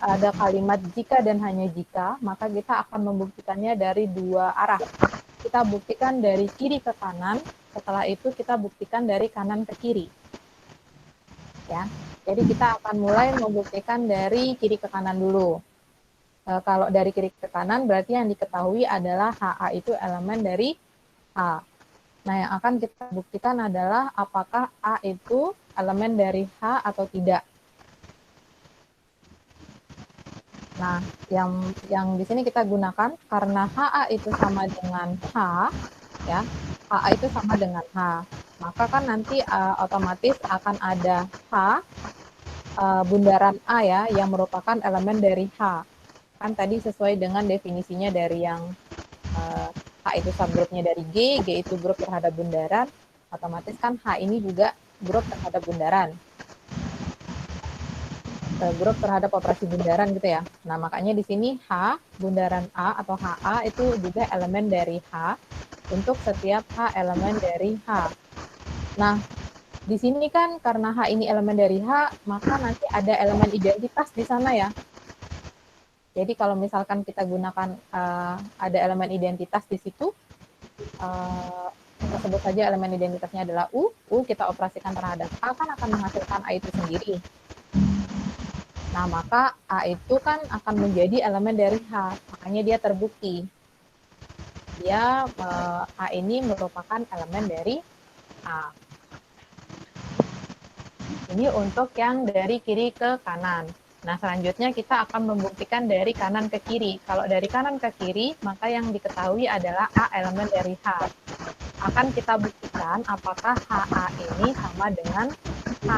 ada kalimat jika dan hanya jika, maka kita akan membuktikannya dari dua arah. Kita buktikan dari kiri ke kanan, setelah itu kita buktikan dari kanan ke kiri. Ya, jadi kita akan mulai membuktikan dari kiri ke kanan dulu. Kalau dari kiri ke kanan berarti yang diketahui adalah HA itu elemen dari H. Nah, yang akan kita buktikan adalah apakah A itu elemen dari H atau tidak. Nah, yang di sini kita gunakan karena HA itu sama dengan H, ya, HA itu sama dengan H. Maka kan nanti otomatis akan ada H bundaran A ya, yang merupakan elemen dari H. Kan tadi sesuai dengan definisinya dari yang H itu subgrupnya dari G itu grup terhadap bundaran, otomatis kan H ini juga grup terhadap bundaran. Grup terhadap operasi bundaran gitu ya. Nah, makanya di sini H, bundaran A atau HA itu juga elemen dari H untuk setiap H elemen dari H. Nah, di sini kan karena H ini elemen dari H, maka nanti ada elemen identitas di sana ya. Jadi kalau misalkan kita gunakan ada elemen identitas di situ, kita sebut saja elemen identitasnya adalah U kita operasikan terhadap A kan akan menghasilkan A itu sendiri. Nah, maka A itu kan akan menjadi elemen dari H, makanya dia terbukti. Dia A ini merupakan elemen dari A. Ini untuk yang dari kiri ke kanan. Nah, selanjutnya kita akan membuktikan dari kanan ke kiri. Kalau dari kanan ke kiri, maka yang diketahui adalah A elemen dari H. Akan kita buktikan apakah HA ini sama dengan H.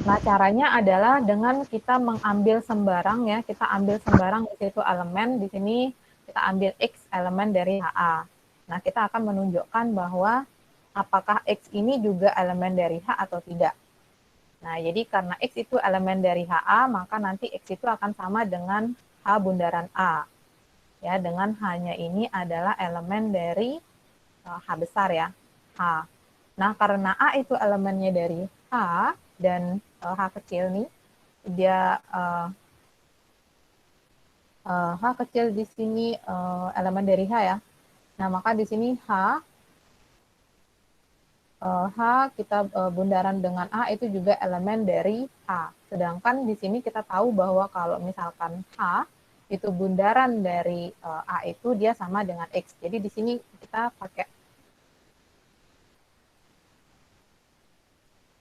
Nah, caranya adalah dengan kita mengambil sembarang ya, kita ambil sembarang di situ elemen, di sini kita ambil X elemen dari HA. Nah, kita akan menunjukkan bahwa apakah X ini juga elemen dari H atau tidak. Nah, jadi karena X itu elemen dari HA, maka nanti X itu akan sama dengan H bundaran A. Ya, dengan H-nya ini adalah elemen dari H besar ya, H. Nah, karena A itu elemennya dari H dan H kecil nih, dia H kecil di sini elemen dari H ya. Nah, maka di sini H kita bundaran dengan A itu juga elemen dari H. Sedangkan di sini kita tahu bahwa kalau misalkan H itu bundaran dari A itu dia sama dengan X. Jadi di sini kita pakai.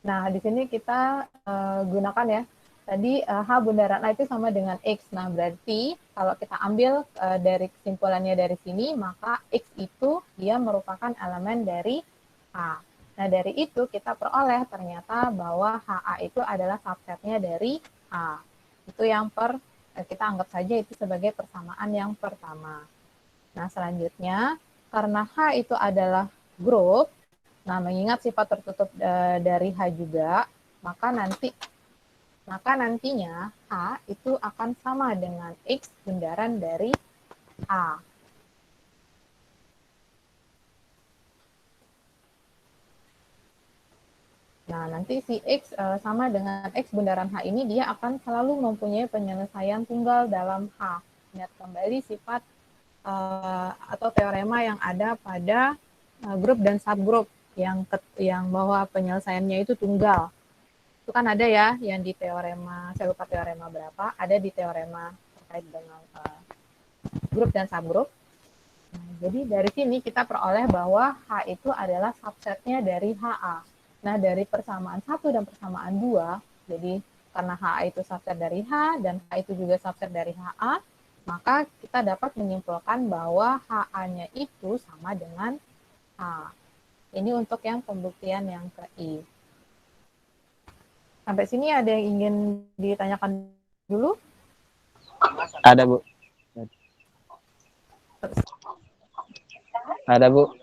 Nah, di sini kita gunakan ya. Tadi H bundaran A itu sama dengan X. Nah, berarti kalau kita ambil dari kesimpulannya dari sini, maka X itu dia merupakan elemen dari H. Nah, dari itu kita peroleh ternyata bahwa HA itu adalah subsetnya dari A. Itu yang kita anggap saja itu sebagai persamaan yang pertama. Nah, selanjutnya, karena H itu adalah grup, nah mengingat sifat tertutup dari H juga, maka nantinya H itu akan sama dengan X bundaran dari A. Nah, nanti si X sama dengan X bundaran H ini dia akan selalu mempunyai penyelesaian tunggal dalam H. Ingat kembali sifat atau teorema yang ada pada grup dan subgrup yang bahwa penyelesaiannya itu tunggal. Itu kan ada ya yang di teorema, saya lupa teorema berapa, ada di teorema terkait dengan grup dan subgrup. Nah, jadi dari sini kita peroleh bahwa H itu adalah subsetnya dari HA. Nah, dari persamaan 1 dan persamaan 2, jadi karena HA itu subset dari H dan H itu juga subset dari HA, maka kita dapat menyimpulkan bahwa HA-nya itu sama dengan H. Ini untuk yang pembuktian yang ke I. Sampai sini ada yang ingin ditanyakan dulu? Ada, Bu. Ada, Bu.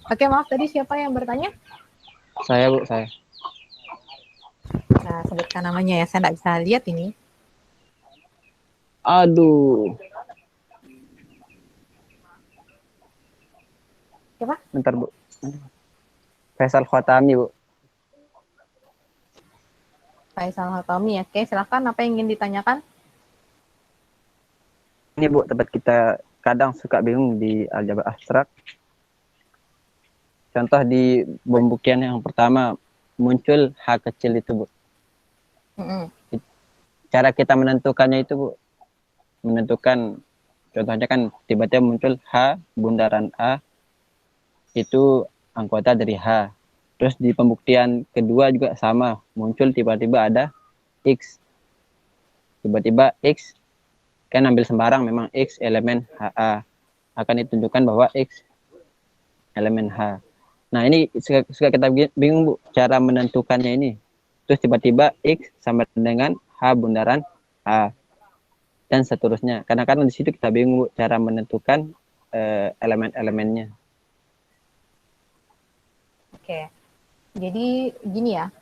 Oke, maaf tadi siapa yang bertanya? Saya, Bu, saya. Nah, sebutkan namanya ya, saya nggak bisa lihat ini. Aduh. Siapa? Bentar, Bu. Faisal Khatami, Bu. Faisal Hatami. Oke, silakan. Apa yang ingin ditanyakan? Ini, Bu, tempat kita kadang suka bingung di aljabar abstrak. Contoh di pembuktian yang pertama muncul H kecil itu, Bu. Cara kita menentukannya itu, Bu, menentukan contohnya kan tiba-tiba muncul H bundaran A itu anggota dari H. Terus di pembuktian kedua juga sama, muncul tiba-tiba ada X. Tiba-tiba X kan ambil sembarang, memang X elemen HA. Akan ditunjukkan bahwa X elemen H. Nah, ini suka kita bingung, Bu, cara menentukannya ini. Terus tiba-tiba X sama dengan H bundaran H. Dan seterusnya. Karena di situ kita bingung, Bu, cara menentukan elemen-elemennya. Oke. Jadi gini ya.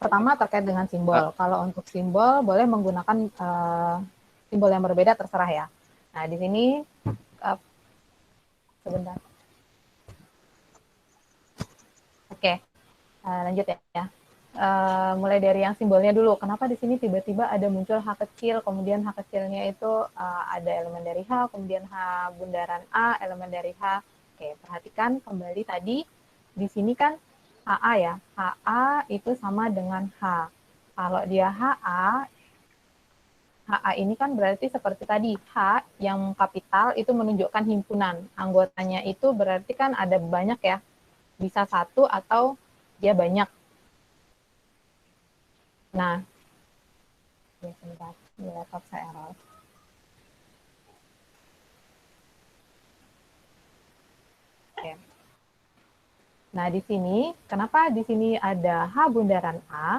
Pertama terkait dengan simbol. Kalau untuk simbol boleh menggunakan simbol yang berbeda, terserah ya. Nah, di sini sebentar. Oke, lanjut ya. Mulai dari yang simbolnya dulu. Kenapa di sini tiba-tiba ada muncul H kecil, kemudian H kecilnya itu ada elemen dari H, kemudian H bundaran A, elemen dari H. Oke, perhatikan kembali tadi di sini kan HA ya. HA itu sama dengan H. Kalau dia HA ini kan berarti seperti tadi, H yang kapital itu menunjukkan himpunan. Anggotanya itu berarti kan ada banyak ya. Bisa satu atau dia banyak. Nah, ya sebentar, di laptop saya error. Oke. Nah, di sini, kenapa di sini ada H bundaran A?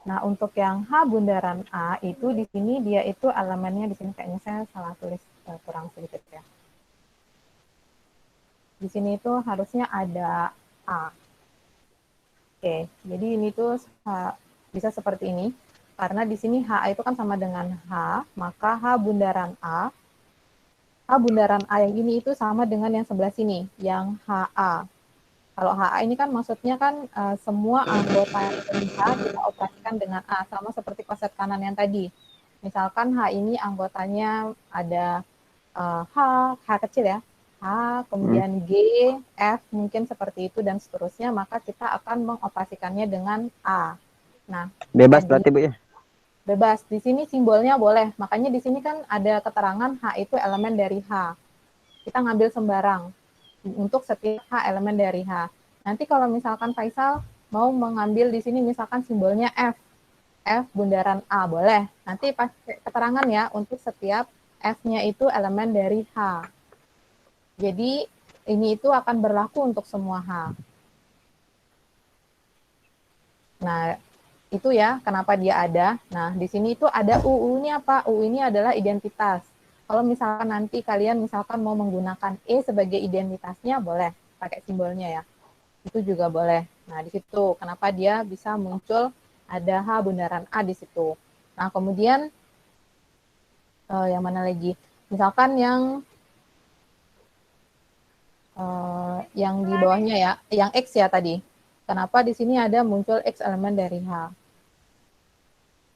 Nah, untuk yang H bundaran A itu di sini dia itu elemennya di sini kayaknya saya salah tulis kurang sedikit ya. Di sini itu harusnya ada A. Oke, jadi ini tuh bisa seperti ini. Karena di sini HA itu kan sama dengan H, maka H bundaran A yang ini itu sama dengan yang sebelah sini, yang HA. Kalau HA ini kan maksudnya kan semua anggota yang dari H kita operasikan dengan A, sama seperti koset kanan yang tadi. Misalkan H ini anggotanya ada H kecil ya, H, kemudian G, F, mungkin seperti itu, dan seterusnya, maka kita akan mengoperasikannya dengan A. Nah, Bebas tadi, berarti Bu ya? bebas. Di sini simbolnya boleh. Makanya di sini kan ada keterangan H itu elemen dari H. Kita ngambil sembarang untuk setiap H elemen dari H. Nanti kalau misalkan Faisal mau mengambil di sini misalkan simbolnya F. F bundaran A, boleh. Nanti pakai keterangan ya untuk setiap F-nya itu elemen dari H. Jadi ini itu akan berlaku untuk semua H. Nah, itu ya kenapa dia ada. Nah, di sini itu ada UU ini apa? UU ini adalah identitas. Kalau misalkan nanti kalian misalkan mau menggunakan E sebagai identitasnya, boleh pakai simbolnya ya. Itu juga boleh. Nah, di situ kenapa dia bisa muncul ada H bundaran A di situ. Nah, kemudian yang mana lagi? Misalkan yang di bawahnya ya, yang X ya tadi. Kenapa di sini ada muncul X elemen dari H?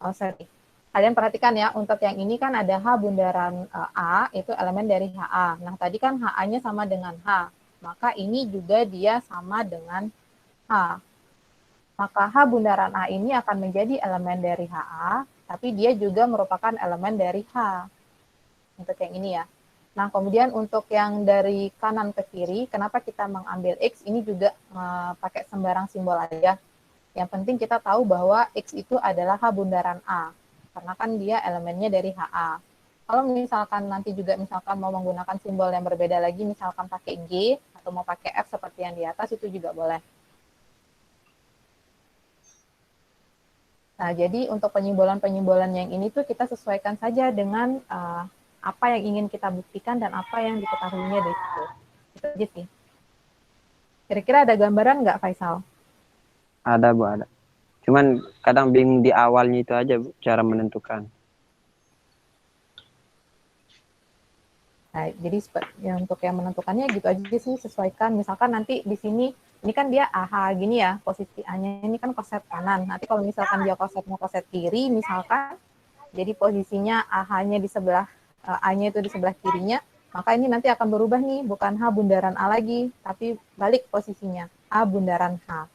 Oh, sorry. Kalian perhatikan ya, untuk yang ini kan ada H bundaran A, itu elemen dari HA. Nah, tadi kan HA-nya sama dengan H. Maka ini juga dia sama dengan H. Maka H bundaran A ini akan menjadi elemen dari HA, tapi dia juga merupakan elemen dari H. Untuk yang ini ya. Nah, kemudian untuk yang dari kanan ke kiri, kenapa kita mengambil X? Ini juga pakai sembarang simbol aja. Yang penting kita tahu bahwa X itu adalah H bundaran A, karena kan dia elemennya dari HA. Kalau misalkan nanti juga misalkan mau menggunakan simbol yang berbeda lagi, misalkan pakai G, atau mau pakai F seperti yang di atas, itu juga boleh. Nah, jadi untuk penyimbolan-penyimbolan yang ini tuh kita sesuaikan saja dengan apa yang ingin kita buktikan dan apa yang diketahuinya dari situ. Itu aja sih. Kira-kira ada gambaran nggak, Faisal? Ada Bu, ada. Cuman kadang bingung di awalnya itu aja Bu, cara menentukan. Nah, jadi untuk yang menentukannya gitu aja sih, sesuaikan. Misalkan nanti di sini, ini kan dia AH gini ya, posisi A-nya ini kan koset kanan. Nanti kalau misalkan dia kosetnya koset kiri, misalkan, jadi posisinya AH-nya di sebelah, A-nya itu di sebelah kirinya, maka ini nanti akan berubah nih, bukan H bundaran A lagi, tapi balik posisinya, A bundaran H.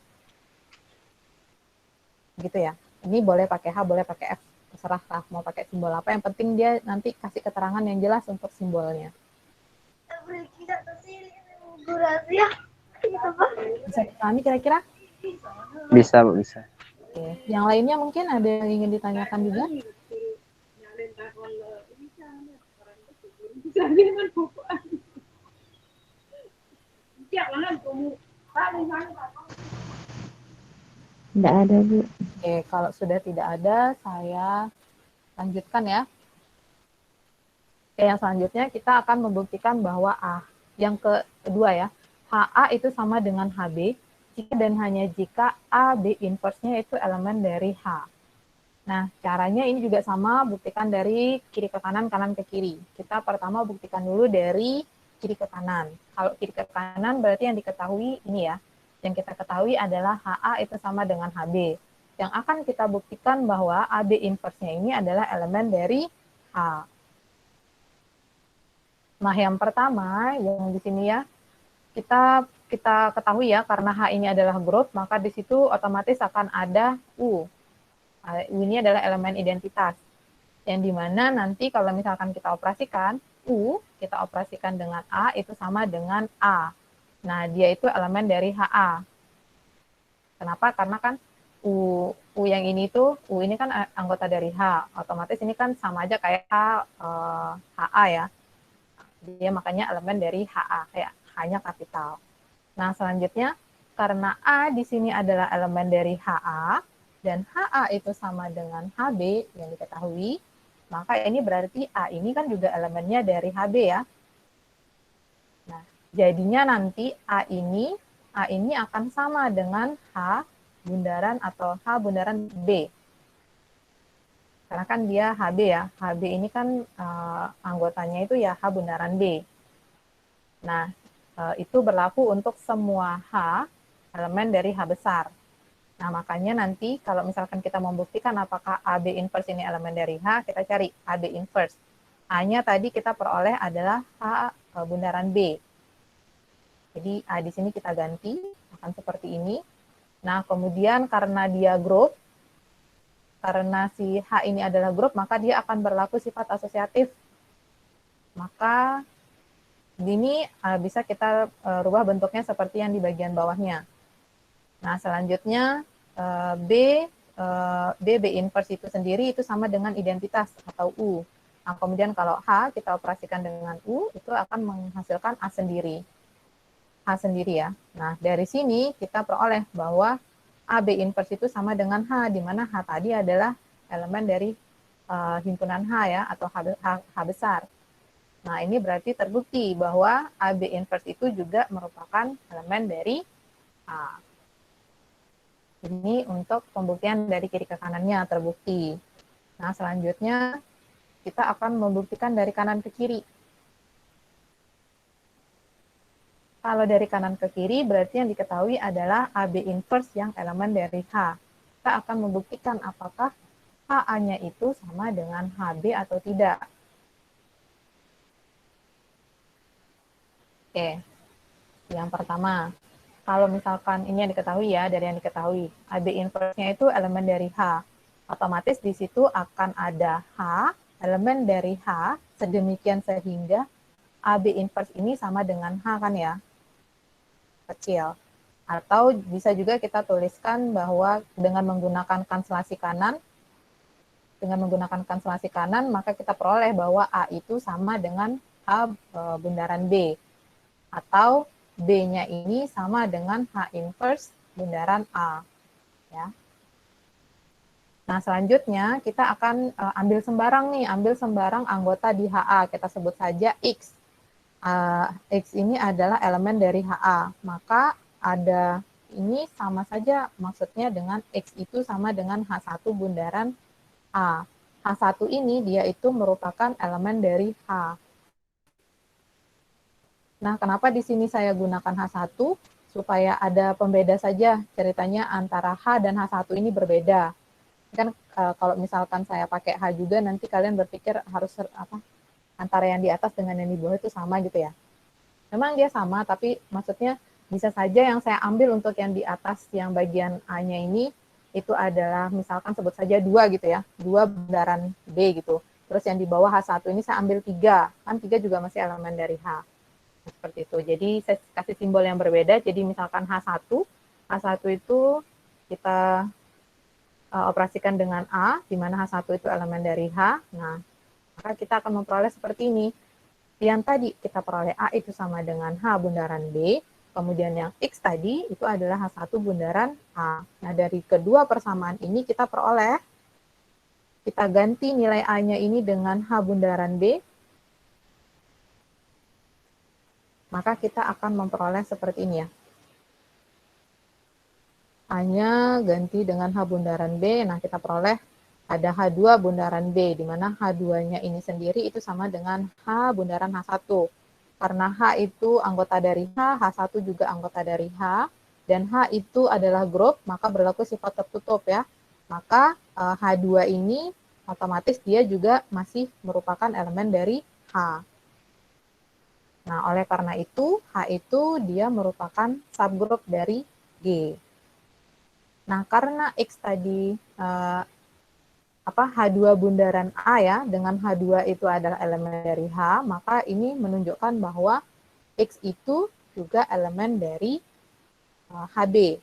Gitu ya. Ini boleh pakai H, boleh pakai F. Terserah lah mau pakai simbol apa, yang penting dia nanti kasih keterangan yang jelas untuk simbolnya. Bisa dipahami kira-kira? Bisa Bu, bisa. Oke. Yang lainnya mungkin ada yang ingin ditanyakan juga? Tidak ada, Bu. Oke, kalau sudah tidak ada, saya lanjutkan ya. Oke, yang selanjutnya kita akan membuktikan bahwa yang kedua ya, HA itu sama dengan HB, jika dan hanya jika AB inverse-nya itu elemen dari H. Nah, caranya ini juga sama, buktikan dari kiri ke kanan, kanan ke kiri. Kita pertama buktikan dulu dari kiri ke kanan. Kalau kiri ke kanan berarti yang diketahui ini ya, yang kita ketahui adalah HA itu sama dengan HB. Yang akan kita buktikan bahwa AB inverse-nya ini adalah elemen dari H. Nah, yang pertama yang di sini ya, kita ketahui ya, karena H ini adalah group, maka di situ otomatis akan ada U. U ini adalah elemen identitas. Yang dimana nanti kalau misalkan kita operasikan, U kita operasikan dengan A itu sama dengan A. Nah, dia itu elemen dari HA. Kenapa? Karena kan U yang ini tuh, U ini kan anggota dari H. Otomatis ini kan sama aja kayak HA ya. Dia makanya elemen dari HA, kayak H-nya kapital. Nah, selanjutnya karena A di sini adalah elemen dari HA dan HA itu sama dengan HB yang diketahui, maka ini berarti A ini kan juga elemennya dari HB ya. Nah, Jadinya nanti A ini akan sama dengan H bundaran atau H bundaran B. Karena kan dia HB ya. HB ini kan anggotanya itu ya H bundaran B. Nah, itu berlaku untuk semua H elemen dari H besar. Nah, makanya nanti kalau misalkan kita membuktikan apakah AB inverse ini elemen dari H, kita cari AB inverse. A-nya tadi kita peroleh adalah H bundaran B. Jadi A di sini kita ganti, akan seperti ini. Nah, kemudian karena dia grup, karena si H ini adalah grup, maka dia akan berlaku sifat asosiatif. Maka ini bisa kita rubah bentuknya seperti yang di bagian bawahnya. Nah, selanjutnya B inverse itu sendiri itu sama dengan identitas atau U. Nah, kemudian kalau H kita operasikan dengan U, itu akan menghasilkan A sendiri. H sendiri ya. Nah, dari sini kita peroleh bahwa AB inverse itu sama dengan H, di mana H tadi adalah elemen dari himpunan H ya, atau H besar. Nah, ini berarti terbukti bahwa AB inverse itu juga merupakan elemen dari H. Ini untuk pembuktian dari kiri ke kanannya terbukti. Nah, selanjutnya kita akan membuktikan dari kanan ke kiri. Kalau dari kanan ke kiri, berarti yang diketahui adalah AB inverse yang elemen dari H. Kita akan membuktikan apakah HA-nya itu sama dengan HB atau tidak. Oke, yang pertama, kalau misalkan ini yang diketahui ya, dari yang diketahui, AB inverse-nya itu elemen dari H. Otomatis di situ akan ada H, elemen dari H, sedemikian sehingga AB inverse ini sama dengan H kan ya, kecil. Atau bisa juga kita tuliskan bahwa dengan menggunakan kanselasi kanan, maka kita peroleh bahwa A itu sama dengan H bundaran B. Atau B-nya ini sama dengan H inverse bundaran A. Ya. Nah, selanjutnya kita akan ambil sembarang anggota di HA. Kita sebut saja X. X ini adalah elemen dari HA. Maka ada ini sama saja maksudnya dengan X itu sama dengan H1 bundaran A. H1 ini dia itu merupakan elemen dari H. Nah, kenapa di sini saya gunakan H1? Supaya ada pembeda saja ceritanya antara H dan H1 ini berbeda. Kan kalau misalkan saya pakai H juga, nanti kalian berpikir harus antara yang di atas dengan yang di bawah itu sama gitu ya. Memang dia sama, tapi maksudnya bisa saja yang saya ambil untuk yang di atas, yang bagian A-nya ini, itu adalah misalkan sebut saja 2 gitu ya, 2 bundaran B gitu. Terus yang di bawah H1 ini saya ambil 3, kan 3 juga masih elemen dari H. Seperti itu. Jadi saya kasih simbol yang berbeda. Jadi misalkan H1 itu kita operasikan dengan A, di mana H1 itu elemen dari H. Nah, maka kita akan memperoleh seperti ini. Yang tadi kita peroleh A itu sama dengan H bundaran B, kemudian yang X tadi itu adalah H1 bundaran A. Nah, dari kedua persamaan ini kita peroleh, kita ganti nilai A-nya ini dengan H bundaran B, maka kita akan memperoleh seperti ini ya. A-nya ganti dengan H bundaran B, nah kita peroleh ada H2 bundaran B, di mana H2-nya ini sendiri itu sama dengan H bundaran H1. Karena H itu anggota dari H, H1 juga anggota dari H, dan H itu adalah grup, maka berlaku sifat tertutup ya. Maka H2 ini otomatis dia juga masih merupakan elemen dari H. Nah, oleh karena itu, H itu dia merupakan subgrup dari G. Nah, karena X tadi H2 bundaran A ya, dengan H2 itu adalah elemen dari H, maka ini menunjukkan bahwa X itu juga elemen dari HB.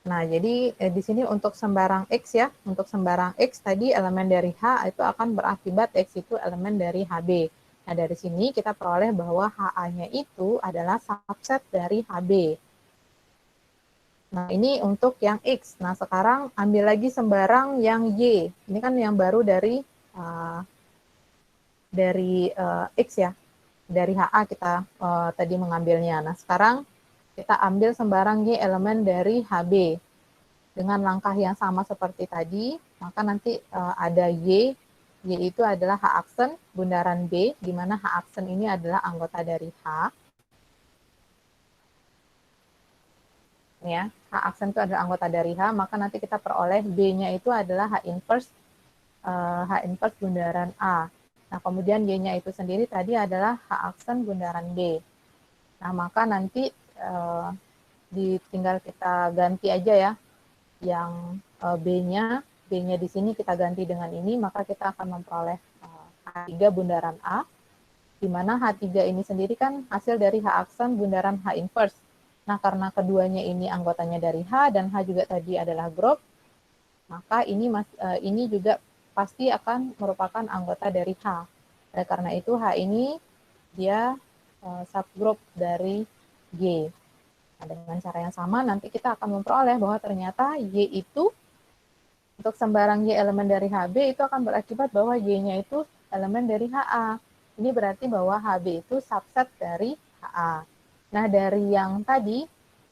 Nah, jadi di sini untuk sembarang X ya, untuk sembarang X tadi elemen dari H itu akan berakibat X itu elemen dari HB. Nah, dari sini kita peroleh bahwa HA-nya itu adalah subset dari HB. Nah, ini untuk yang X. Nah, sekarang ambil lagi sembarang yang Y. Ini kan yang baru dari dari X ya, dari HA kita tadi mengambilnya. Nah, sekarang kita ambil sembarang Y elemen dari HB. Dengan langkah yang sama seperti tadi, maka nanti ada Y itu adalah H aksen bundaran B, di mana H aksen ini adalah anggota dari H. Ya, H aksen itu adalah anggota dari H, maka nanti kita peroleh B-nya itu adalah H inverse bundaran A. Nah, kemudian Y-nya itu sendiri tadi adalah H aksen bundaran B. Nah, maka nanti tinggal kita ganti aja ya, yang B-nya di sini kita ganti dengan ini, maka kita akan memperoleh H3 bundaran A, di mana H3 ini sendiri kan hasil dari H aksen bundaran H inverse. Nah, karena keduanya ini anggotanya dari H, dan H juga tadi adalah grup, maka ini juga pasti akan merupakan anggota dari H. Oleh karena itu, H ini dia subgroup dari Y. Nah, dengan cara yang sama, nanti kita akan memperoleh bahwa ternyata Y itu, untuk sembarang Y elemen dari HB, itu akan berakibat bahwa Y-nya itu elemen dari HA. Ini berarti bahwa HB itu subset dari HA. Nah, dari yang tadi,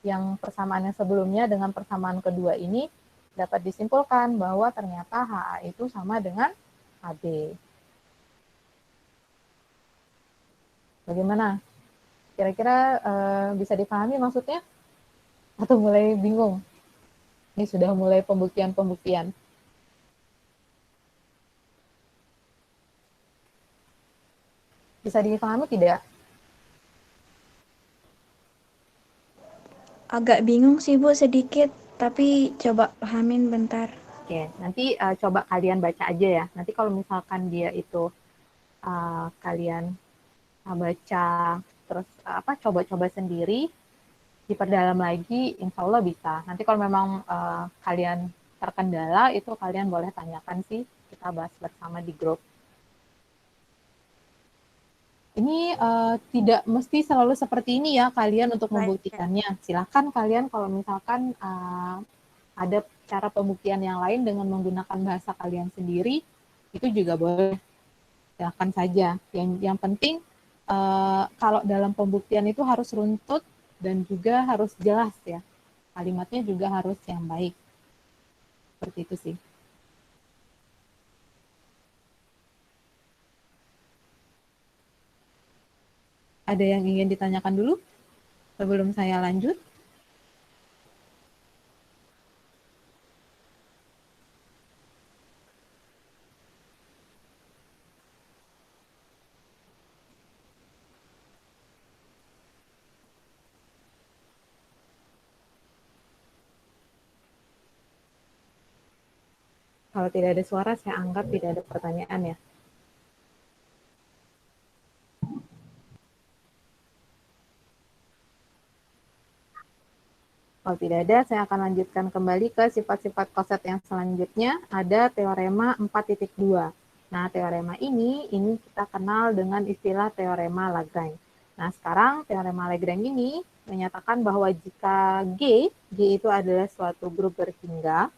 yang persamaan yang sebelumnya dengan persamaan kedua ini, dapat disimpulkan bahwa ternyata HA itu sama dengan HB. Bagaimana? Kira-kira bisa dipahami maksudnya? Atau mulai bingung? Ini sudah mulai pembuktian-pembuktian. Bisa dipahami tidak? Agak bingung sih Bu sedikit, tapi coba pahamin bentar. Oke, nanti coba kalian baca aja ya. Nanti kalau misalkan dia itu kalian baca terus coba-coba sendiri, diperdalam lagi, insya Allah bisa. Nanti kalau memang kalian terkendala, itu kalian boleh tanyakan sih, kita bahas bersama di grup. Ini tidak mesti selalu seperti ini ya kalian untuk membuktikannya. Silahkan kalian kalau misalkan ada cara pembuktian yang lain dengan menggunakan bahasa kalian sendiri, itu juga boleh. Silahkan saja. Yang penting kalau dalam pembuktian itu harus runtut dan juga harus jelas ya. Kalimatnya juga harus yang baik. Seperti itu sih. Ada yang ingin ditanyakan dulu sebelum saya lanjut? Kalau tidak ada suara, saya anggap tidak ada pertanyaan ya. Kalau tidak ada, saya akan lanjutkan kembali ke sifat-sifat koset yang selanjutnya. Ada teorema 4.2. Nah, teorema ini kita kenal dengan istilah teorema Lagrange. Nah, sekarang teorema Lagrange ini menyatakan bahwa jika G itu adalah suatu grup berhingga,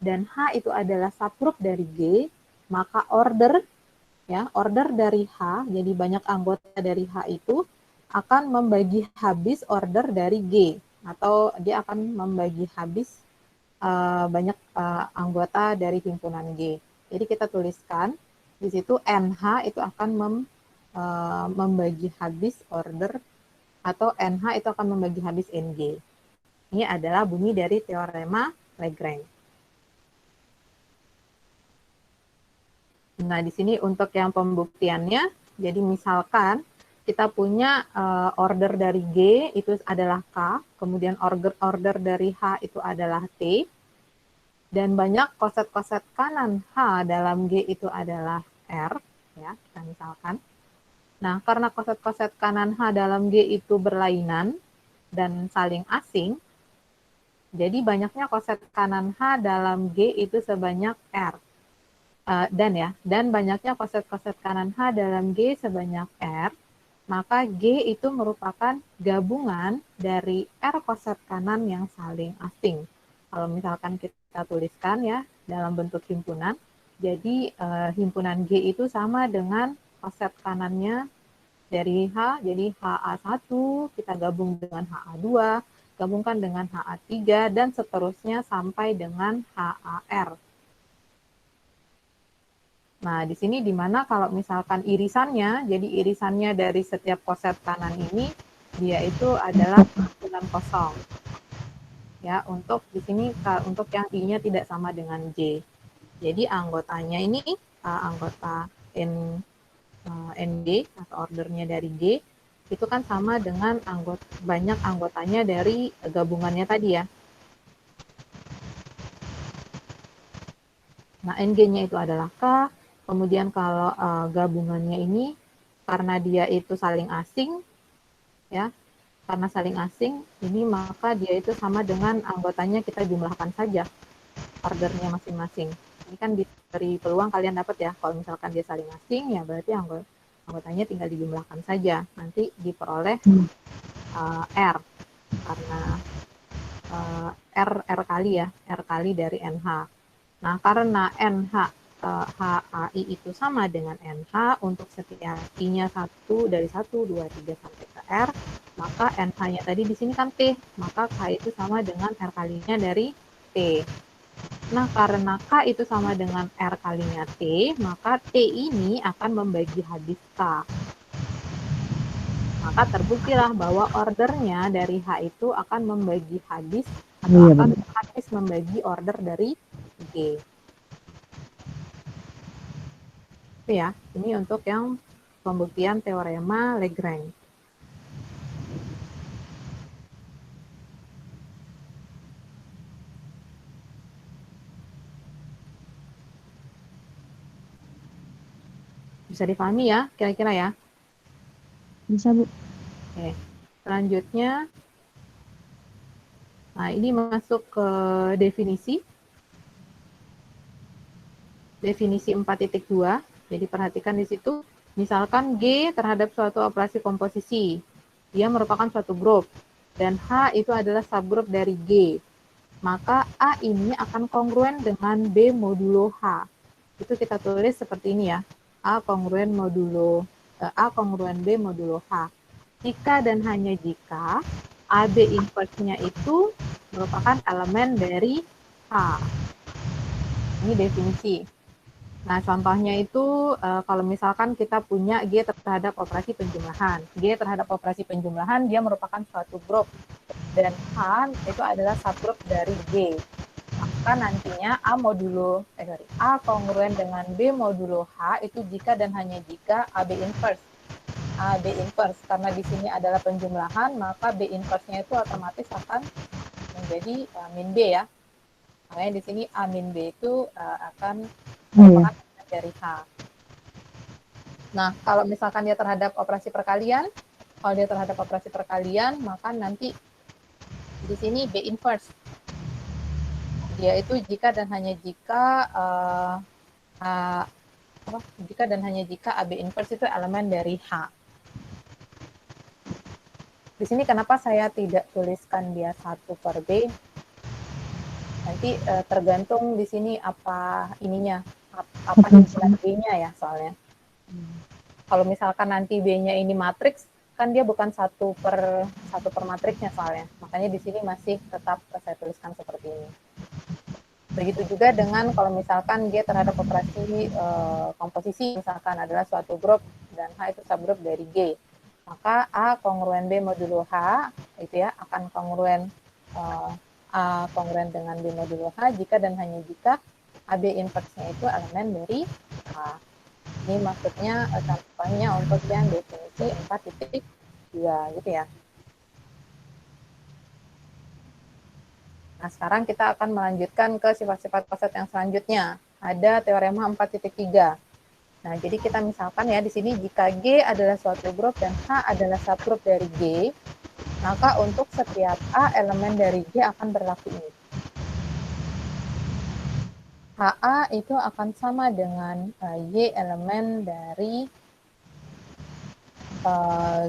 dan H itu adalah subgrup dari G, maka order dari H, jadi banyak anggota dari H itu akan membagi habis order dari G, atau dia akan membagi habis banyak anggota dari himpunan G. Jadi kita tuliskan di situ NH itu akan membagi habis order, atau NH itu akan membagi habis NG. Ini adalah bunyi dari teorema Lagrange. Nah, di sini untuk yang pembuktiannya, jadi misalkan kita punya order dari G itu adalah K, kemudian order dari H itu adalah T, dan banyak koset-koset kanan H dalam G itu adalah R, ya, kita misalkan. Nah, karena koset-koset kanan H dalam G itu berlainan dan saling asing, jadi banyaknya koset kanan H dalam G itu sebanyak R. Dan banyaknya koset-koset kanan H dalam G sebanyak R, maka G itu merupakan gabungan dari R koset kanan yang saling asing. Kalau misalkan kita tuliskan ya dalam bentuk himpunan, jadi himpunan G itu sama dengan koset kanannya dari H, jadi HA1 kita gabung dengan HA2, gabungkan dengan HA3, dan seterusnya sampai dengan HAR. Nah, di sini di mana kalau misalkan irisannya, jadi irisannya dari setiap koset kanan ini, dia itu adalah kemungkinan kosong. Ya, untuk di sini untuk yang I-nya tidak sama dengan J. Jadi anggotanya ini anggota NG atau ordernya dari G itu kan sama dengan banyak anggotanya dari gabungannya tadi ya. Nah, NG-nya itu adalah K. Kemudian kalau gabungannya ini karena dia itu saling asing, ya, karena saling asing, ini maka dia itu sama dengan anggotanya kita jumlahkan saja ordernya masing-masing. Ini kan diberi peluang kalian dapat ya. Kalau misalkan dia saling asing, ya berarti anggotanya tinggal dijumlahkan saja. Nanti diperoleh R karena R kali ya, R kali dari NH. Nah, karena NH HAI itu sama dengan NH untuk setiap I-nya 1 dari 1, 2, 3 sampai ke R, maka NH-nya tadi di sini kan T, maka K itu sama dengan R kalinya dari T. Nah, karena K itu sama dengan R kalinya T, maka T ini akan membagi habis K. Maka terbuktilah bahwa ordernya dari H itu akan membagi habis atau akan habis membagi order dari G. Itu ya, ini untuk yang pembuktian teorema Lagrange. Bisa dipahami ya, kira-kira ya? Bisa, Bu. Oke, selanjutnya, nah ini masuk ke definisi. Definisi 4.2. Jadi perhatikan di situ, misalkan G terhadap suatu operasi komposisi, dia merupakan suatu grup, dan H itu adalah subgrup dari G. Maka A ini akan kongruen dengan B modulo H. Itu kita tulis seperti ini ya, A kongruen B modulo H. Jika dan hanya jika AB inverse-nya itu merupakan elemen dari H. Ini definisi. Nah, contohnya itu kalau misalkan kita punya G terhadap operasi penjumlahan. G terhadap operasi penjumlahan, dia merupakan suatu grup. Dan H itu adalah subgrup dari G. Maka nantinya A kongruen dengan B modulo H itu jika dan hanya jika AB inverse. AB inverse, karena di sini adalah penjumlahan, maka B inverse-nya itu otomatis akan menjadi min B ya. Makanya di sini A min B itu akan merupakan dari H. Nah, kalau misalkan dia terhadap operasi perkalian, maka nanti di sini B inverse. Dia itu jika dan hanya jika AB inverse itu elemen dari H. Di sini kenapa saya tidak tuliskan dia 1 per B? Nanti tergantung di sini apa himpunan B-nya ya soalnya. Kalau misalkan nanti B-nya ini matriks, kan dia bukan 1 per matriksnya soalnya. Makanya di sini masih tetap saya tuliskan seperti ini. Begitu juga dengan kalau misalkan G terhadap operasi komposisi misalkan adalah suatu grup dan H itu subgrup dari G. Maka A kongruen B modulo H itu ya akan kongruen A kongruen dengan B modulo H jika dan hanya jika AB inverse-nya itu elemen dari H. Ini maksudnya contohnya untuk yang definisi 4.2 gitu ya. Nah, sekarang kita akan melanjutkan ke sifat-sifat koset yang selanjutnya. Ada teorema 4.3. Nah, jadi kita misalkan ya di sini jika G adalah suatu grup dan H adalah subgrup dari G, maka untuk setiap A elemen dari G akan berlaku ini. HA itu akan sama dengan Y elemen dari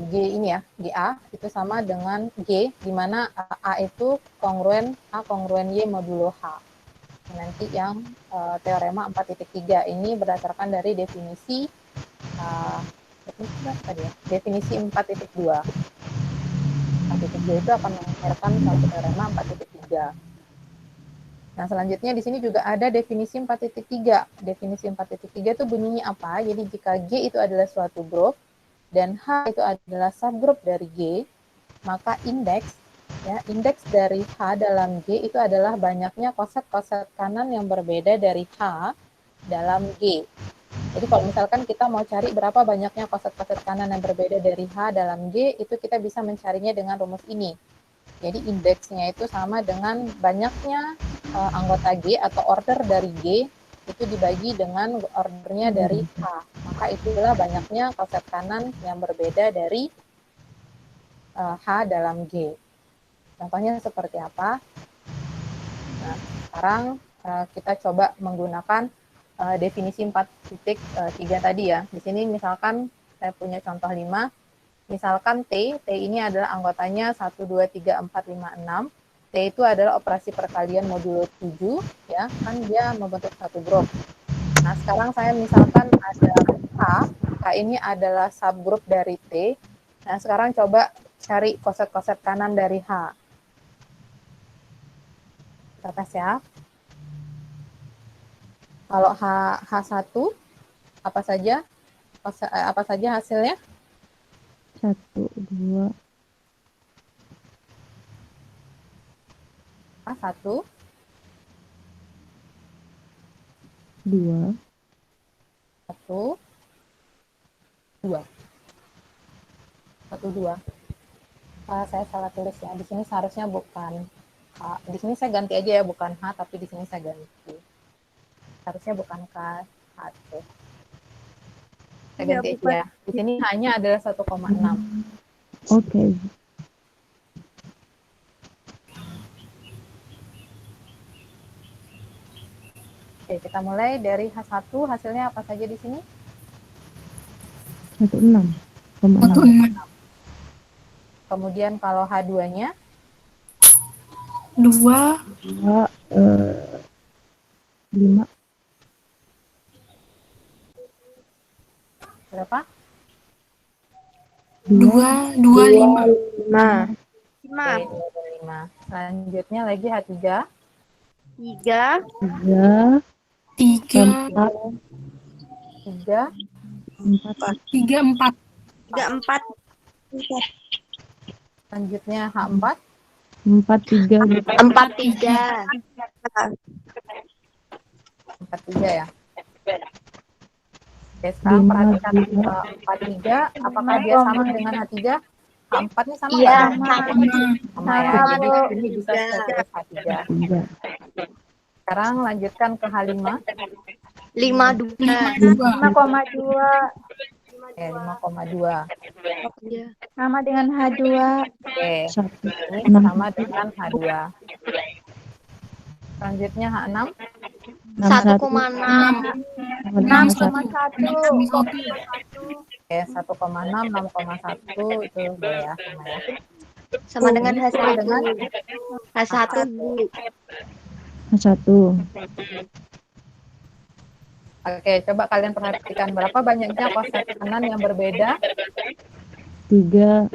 G ini ya, GA itu sama dengan G, di mana A itu kongruen A kongruen Y modulo H. Nanti yang teorema 4.3 ini berdasarkan dari definisi definisi 4.2. 4.2 itu akan melahirkan suatu teorema 4.3. Nah, selanjutnya di sini juga ada definisi 4.3. Definisi 4.3 itu bunyinya apa? Jadi jika G itu adalah suatu grup dan H itu adalah subgrup dari G, maka indeks dari H dalam G itu adalah banyaknya koset-koset kanan yang berbeda dari H dalam G. Jadi kalau misalkan kita mau cari berapa banyaknya koset-koset kanan yang berbeda dari H dalam G, itu kita bisa mencarinya dengan rumus ini. Jadi indeksnya itu sama dengan banyaknya anggota G atau order dari G itu dibagi dengan ordernya dari H. Maka itulah banyaknya koset kanan yang berbeda dari H dalam G. Contohnya seperti apa? Nah, sekarang kita coba menggunakan definisi 4.3 tadi ya. Di sini misalkan saya punya contoh 5. Misalkan T ini adalah anggotanya 1, 2, 3, 4, 5, 6. T itu adalah operasi perkalian modulo 7, ya, kan dia membentuk satu grup. Nah, sekarang saya misalkan ada H ini adalah subgrup dari T. Nah, sekarang coba cari koset-koset kanan dari H. Kita tes ya. Kalau H1, apa saja hasilnya? 1, 2, H1, 2, 1, 2. 1, 2. Saya salah tulis ya. Di sini seharusnya bukan H. Di sini saya ganti aja ya, bukan H, tapi di sini saya ganti. Harusnya bukan K1. Saya ganti aja ya. Di sini hanya adalah 1,6. Oke. Oke, kita mulai dari H1. Hasilnya apa saja di sini? 16,6. Kemudian kalau H2-nya? 2, 5. Berapa? 2, 2, 5. 5. 5. Selanjutnya lagi H3. 3, 3, 3, 3. 3, 4. 4. Selanjutnya H4. 4, 3, 4, 3. 4, 3 ya. Oke, sekarang perhatikan 4, 3. Apakah dia sama dengan H3? H4 ini sama Iya, nggak? Sama ya. Jadi ini bisa sebagai H3. 3. Sekarang lanjutkan ke H5. 5, 2. 5,2. Oke, 5,2. Sama dengan H2. Oke, 1, ini sama dengan H2. Selanjutnya H6. 1,6. 6,1. Oke, 1,6, 6,1 itu boleh ya, sama ya. Sama dengan Sama H1. dengan H1, Bu. 1. Oke, coba kalian perhatikan berapa banyaknya koset kanan yang berbeda. 3.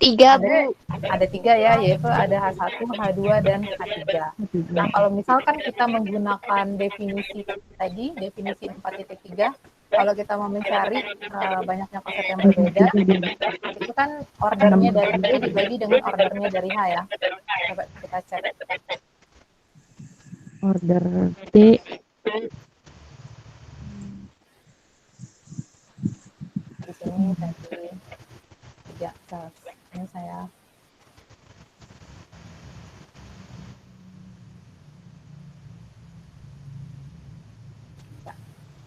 3, Bu. Ada 3 ya, yaitu ada H1, H2, dan H3. Nah, kalau misalkan kita menggunakan definisi tadi, definisi 4.3, kalau kita mau mencari banyaknya koset yang berbeda, itu kan ordernya dari G dibagi dengan ordernya dari H ya. Coba kita cek. Order T. Di sini tadi 3. Ini saya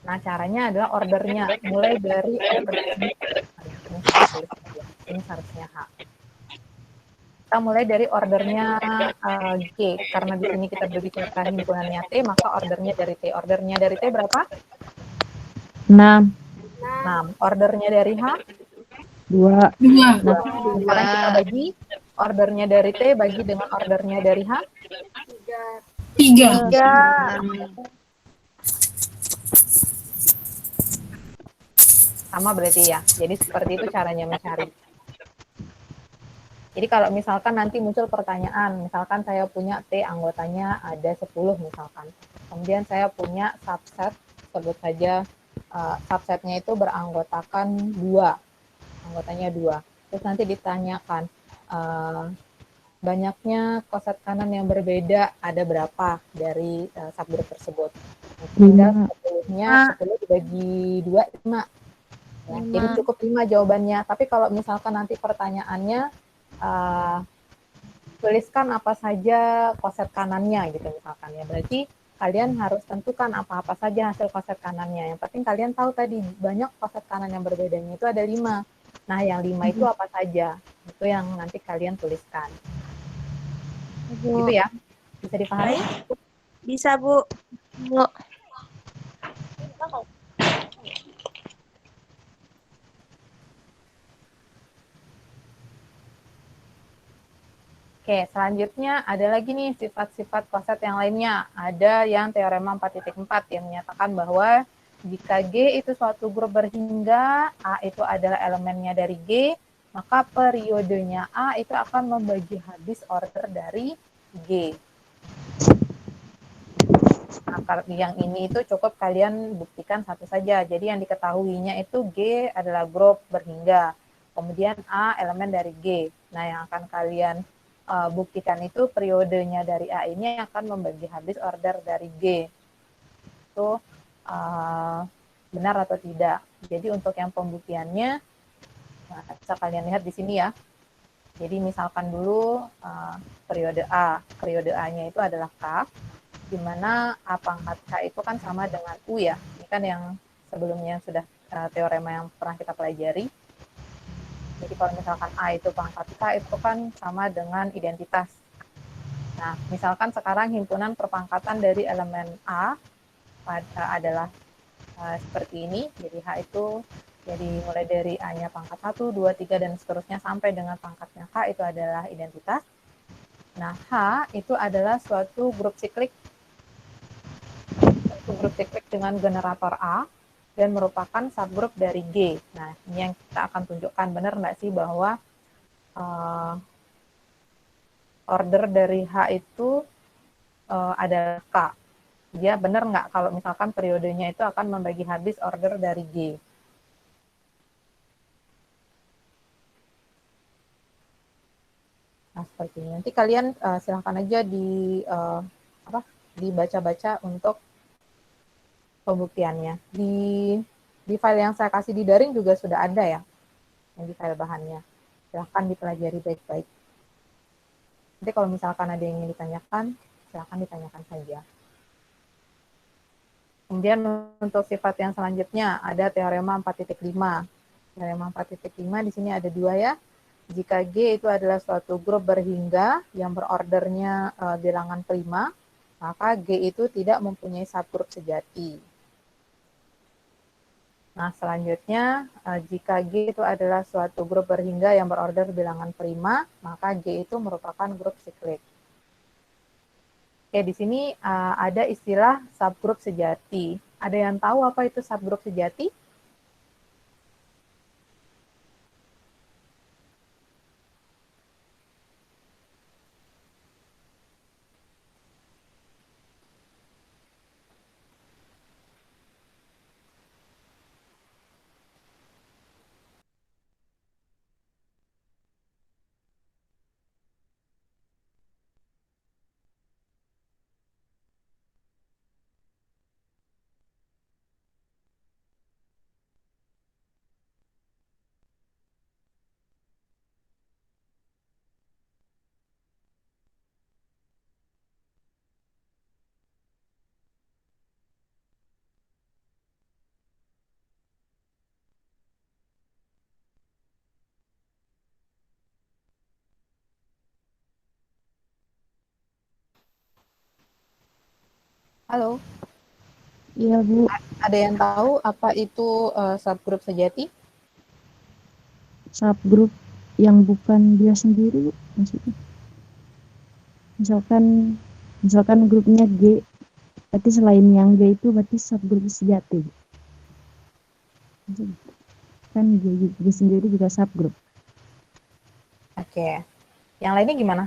Nah, caranya adalah ordernya mulai dari order ini seharusnya H. Kita mulai dari ordernya G, karena di sini kita berbicara himpunannya T, maka ordernya dari T. Ordernya dari T berapa? 6. 6. Ordernya dari H? 2. 2. Sekarang kita bagi ordernya dari T bagi dengan ordernya dari H? 3. 1 Sama berarti ya. Jadi seperti itu caranya mencari. Jadi kalau misalkan nanti muncul pertanyaan, misalkan saya punya T anggotanya ada 10 misalkan. Kemudian saya punya subset, sebut saja subsetnya itu beranggotakan 2. Anggotanya 2. Terus nanti ditanyakan banyaknya koset kanan yang berbeda ada berapa dari subgroup tersebut. Tinggal 10-nya 10 dibagi 2 5. Ya, jadi cukup 5 jawabannya. Tapi kalau misalkan nanti pertanyaannya tuliskan apa saja koset kanannya gitu misalkan ya. Berarti kalian harus tentukan apa-apa saja hasil koset kanannya. Yang penting kalian tahu tadi banyak koset kanan yang berbedanya itu ada 5. Nah, yang 5 itu apa saja? Itu yang nanti kalian tuliskan. Gitu ya. Bisa dipahami? Bisa, Bu. Bu. Oke, selanjutnya ada lagi nih sifat-sifat koset yang lainnya. Ada yang teorema 4.4 yang menyatakan bahwa jika G itu suatu grup berhingga, A itu adalah elemennya dari G, maka periodenya A itu akan membagi habis order dari G. Nah, yang ini itu cukup kalian buktikan satu saja. Jadi yang diketahuinya itu G adalah grup berhingga. Kemudian A elemen dari G. Nah, yang akan kalian buktikan itu periodenya dari A ini akan membagi habis order dari G. Itu benar atau tidak. Jadi untuk yang pembuktiannya, nah, bisa kalian lihat di sini ya. Jadi misalkan dulu periode A. Periode A-nya itu adalah K, di mana A pangkat K itu kan sama dengan U ya. Ini kan yang sebelumnya sudah teorema yang pernah kita pelajari. Jadi kalau misalkan A itu pangkat K itu kan sama dengan identitas. Nah, misalkan sekarang himpunan perpangkatan dari elemen A adalah seperti ini. Jadi H itu jadi mulai dari A-nya pangkat 1, 2, 3, dan seterusnya sampai dengan pangkatnya K itu adalah identitas. Nah, H itu adalah suatu grup siklik dengan generator A dan merupakan subgroup dari G. Nah, ini yang kita akan tunjukkan. Benar nggak sih bahwa order dari H itu adalah K? Dia benar nggak kalau misalkan periodenya itu akan membagi habis order dari G? Nah, seperti ini. Nanti kalian silahkan aja dibaca-baca untuk pembuktiannya. Di file yang saya kasih di daring juga sudah ada ya, yang di file bahannya. Silahkan dipelajari baik-baik. Nanti kalau misalkan ada yang ingin ditanyakan, silahkan ditanyakan saja. Kemudian untuk sifat yang selanjutnya, ada teorema 4.5. Teorema 4.5 di sini ada 2 ya. Jika G itu adalah suatu grup berhingga yang berordernya bilangan prima, maka G itu tidak mempunyai subgroup sejati. Nah, selanjutnya, jika G itu adalah suatu grup berhingga yang berorder bilangan prima, maka G itu merupakan grup siklik. Oke, di sini ada istilah subgroup sejati. Ada yang tahu apa itu subgroup sejati? Halo? Iya, Bu. Ada yang tahu apa itu subgroup sejati? Subgroup yang bukan dia sendiri, Bu, maksudnya. Misalkan grupnya G, berarti selain yang G itu berarti subgroup sejati. kan G sendiri juga subgroup. Oke. Yang lainnya gimana?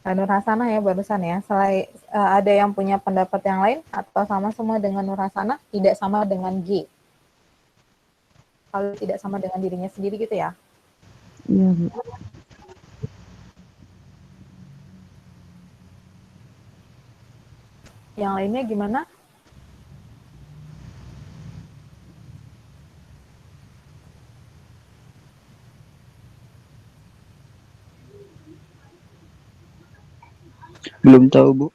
Nur Hasanah ya barusan ya. Selain ada yang punya pendapat yang lain atau sama semua dengan Nur Hasanah, tidak sama dengan G. Kalau tidak sama dengan dirinya sendiri gitu ya. Iya, Bu. Yang lainnya gimana? Belum tahu, Bu.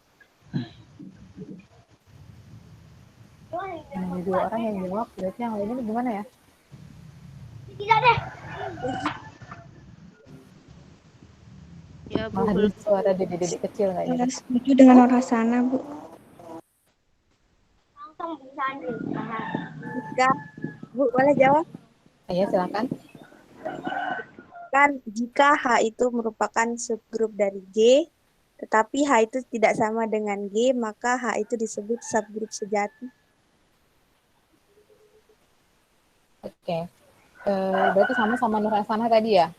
Hanya 2 orang yang jawab, berarti yang lainnya gimana ya? Ya, Bu, Malah belum. ada suara dedek-dedek kecil nggak ini? Setuju dengan orang sana, Bu. Jika, Bu, boleh jawab? Iya, silakan. Kan jika H itu merupakan subgrup dari G, tetapi H itu tidak sama dengan G, maka H itu disebut subgrup sejati. Oke. Berarti sama-sama Nur Hasanah tadi ya?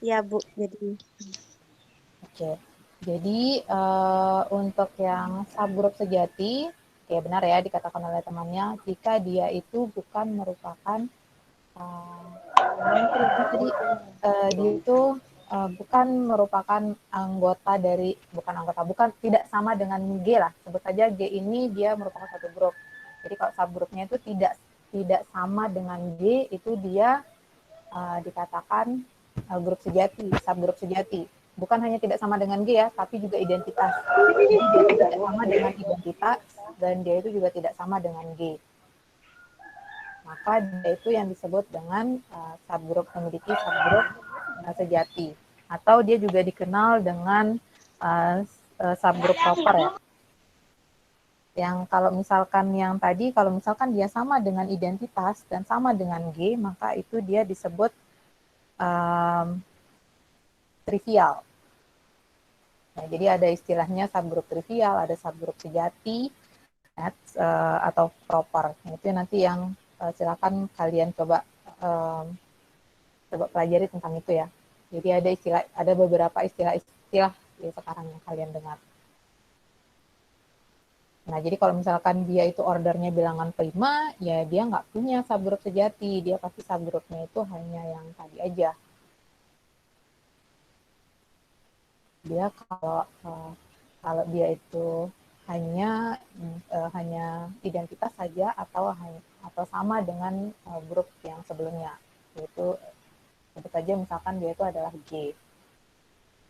Ya, Bu. Jadi, Oke. Jadi untuk yang subgrup sejati, ya benar ya dikatakan oleh temannya, jika dia itu bukan merupakan tadi dia itu bukan merupakan bukan tidak sama dengan G lah. Sebut saja G ini dia merupakan satu grup. Jadi kalau subgrupnya itu tidak sama dengan G, itu dia dikatakan subgrup sejati. Bukan hanya tidak sama dengan G ya, tapi juga identitas. Jadi dia tidak sama dengan identitas dan dia itu juga tidak sama dengan G. Maka dia itu yang disebut dengan memiliki subgrup sejati. Atau dia juga dikenal dengan subgrup proper ya. Yang kalau misalkan dia sama dengan identitas dan sama dengan G, maka itu dia disebut trivial. Nah, jadi ada istilahnya subgrup trivial, ada subgrup sejati, atau proper. Itu nanti yang silakan kalian coba pelajari tentang itu ya. Jadi ada beberapa istilah-istilah ya sekarang yang kalian dengar. Nah, jadi kalau misalkan dia itu ordernya bilangan prima, ya dia nggak punya subgrup sejati. Dia pasti subgrupnya itu hanya yang tadi aja. Dia kalau dia itu hanya identitas saja atau sama dengan grup yang sebelumnya, yaitu sebut saja misalkan dia itu adalah G.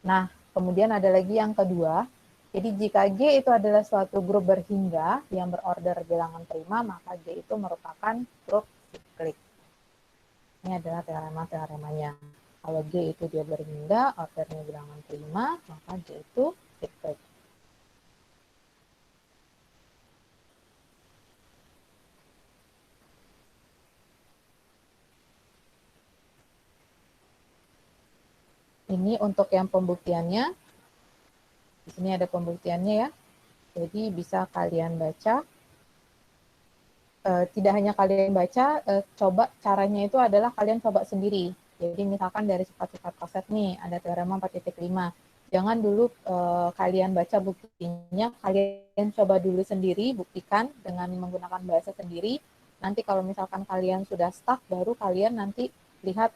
Nah, kemudian ada lagi yang kedua. Jadi jika G itu adalah suatu grup berhingga yang berorder bilangan prima, maka G itu merupakan grup siklik. Ini adalah teoremanya. Kalau G itu dia berhingga, ordernya bilangan prima, maka G itu siklik. Ini untuk yang pembuktiannya. Di sini ada pembuktiannya ya. Jadi bisa kalian baca. Tidak hanya kalian baca, coba caranya itu adalah kalian coba sendiri. Jadi misalkan dari sifat-sifat koset nih, ada teorema 4.5. Jangan dulu kalian baca buktinya, kalian coba dulu sendiri, buktikan dengan menggunakan bahasa sendiri. Nanti kalau misalkan kalian sudah stuck, baru kalian nanti lihat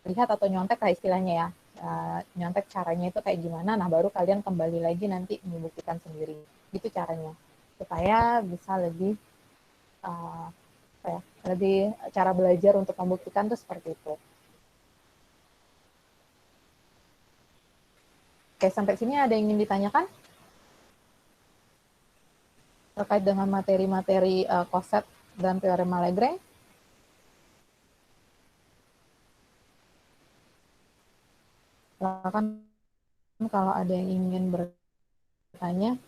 atau nyontek lah istilahnya ya. Nyontek caranya itu kayak gimana, nah baru kalian kembali lagi nanti membuktikan sendiri. Gitu caranya. Supaya bisa lebih cara belajar untuk membuktikan tuh seperti itu. Oke, sampai sini ada yang ingin ditanyakan? Terkait dengan materi-materi Coset dan teorema Legrange? Silakan kalau ada yang ingin bertanya.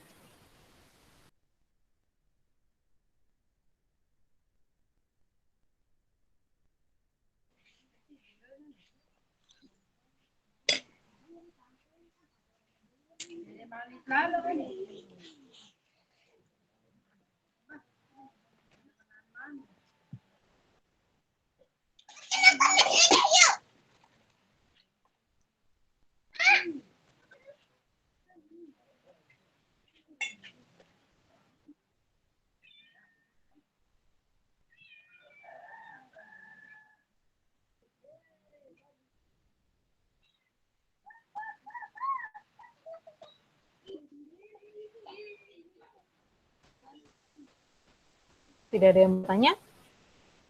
Tidak ada yang bertanya?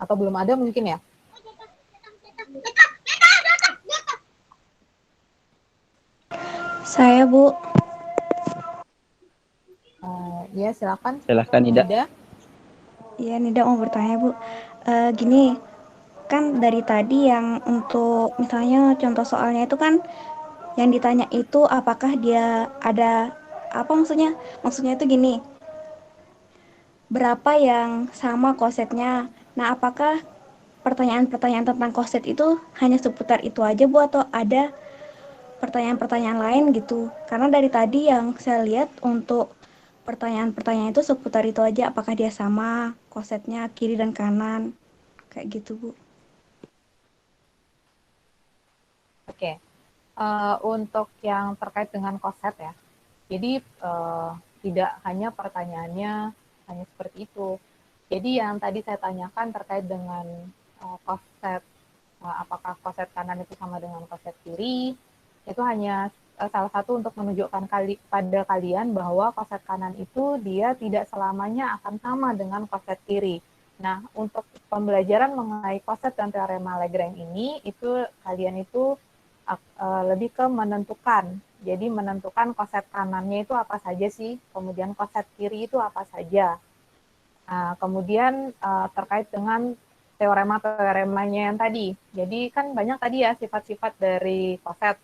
Atau belum ada mungkin ya? Saya, Bu. Ya, silakan. Silahkan Ida. Ida. Iya, Nida mau bertanya, Bu. Gini, kan dari tadi yang untuk misalnya contoh soalnya itu kan yang ditanya itu apakah dia ada apa maksudnya? Maksudnya itu gini, berapa yang sama konsepnya? Nah, apakah pertanyaan-pertanyaan tentang konsep itu hanya seputar itu aja, Bu, atau ada pertanyaan-pertanyaan lain gitu? Karena dari tadi yang saya lihat untuk pertanyaan-pertanyaan itu seputar itu aja, apakah dia sama konsepnya kiri dan kanan, kayak gitu, Bu. Oke. Untuk yang terkait dengan konsep ya. Jadi tidak hanya pertanyaannya hanya seperti itu. Jadi yang tadi saya tanyakan terkait dengan konsep apakah konsep kanan itu sama dengan konsep kiri, itu hanya salah satu untuk menunjukkan pada kalian bahwa konsep kanan itu dia tidak selamanya akan sama dengan konsep kiri. Nah, untuk pembelajaran mengenai konsep dan teorema Lagrange ini, itu kalian itu lebih ke menentukan. Jadi menentukan konsep kanannya itu apa saja sih, kemudian konsep kiri itu apa saja. Kemudian terkait dengan teorema-teoremanya yang tadi. Jadi kan banyak tadi ya sifat-sifat dari konsep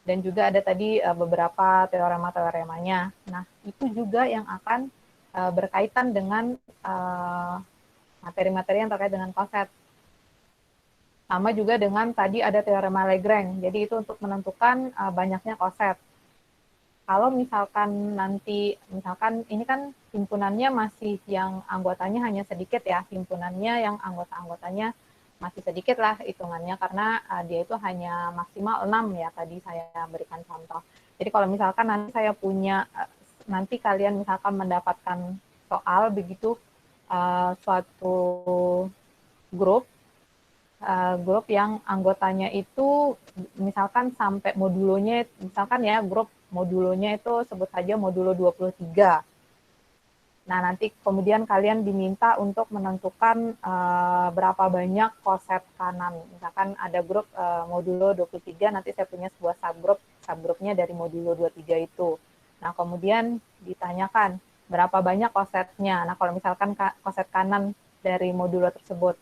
dan juga ada tadi beberapa teorema-teoremanya. Nah, itu juga yang akan berkaitan dengan materi-materi yang terkait dengan konsep. Sama juga dengan tadi ada teorema Lagrange. Jadi itu untuk menentukan banyaknya konsep. Kalau misalkan nanti, misalkan ini kan himpunannya masih yang anggotanya hanya sedikit ya, himpunannya yang anggota-anggotanya masih sedikit lah hitungannya, karena dia itu hanya maksimal 6 ya, tadi saya berikan contoh. Jadi kalau misalkan nanti saya punya, nanti kalian misalkan mendapatkan soal begitu, suatu grup yang anggotanya itu misalkan sampai modulonya, misalkan ya grup modulonya itu sebut saja modulo 23. Nah, nanti kemudian kalian diminta untuk menentukan berapa banyak konsep kanan. Misalkan ada grup modulo 23, nanti saya punya sebuah subgrupnya dari modulo 23 itu. Nah, kemudian ditanyakan berapa banyak konsepnya. Nah, kalau misalkan konsep kanan dari modulo tersebut.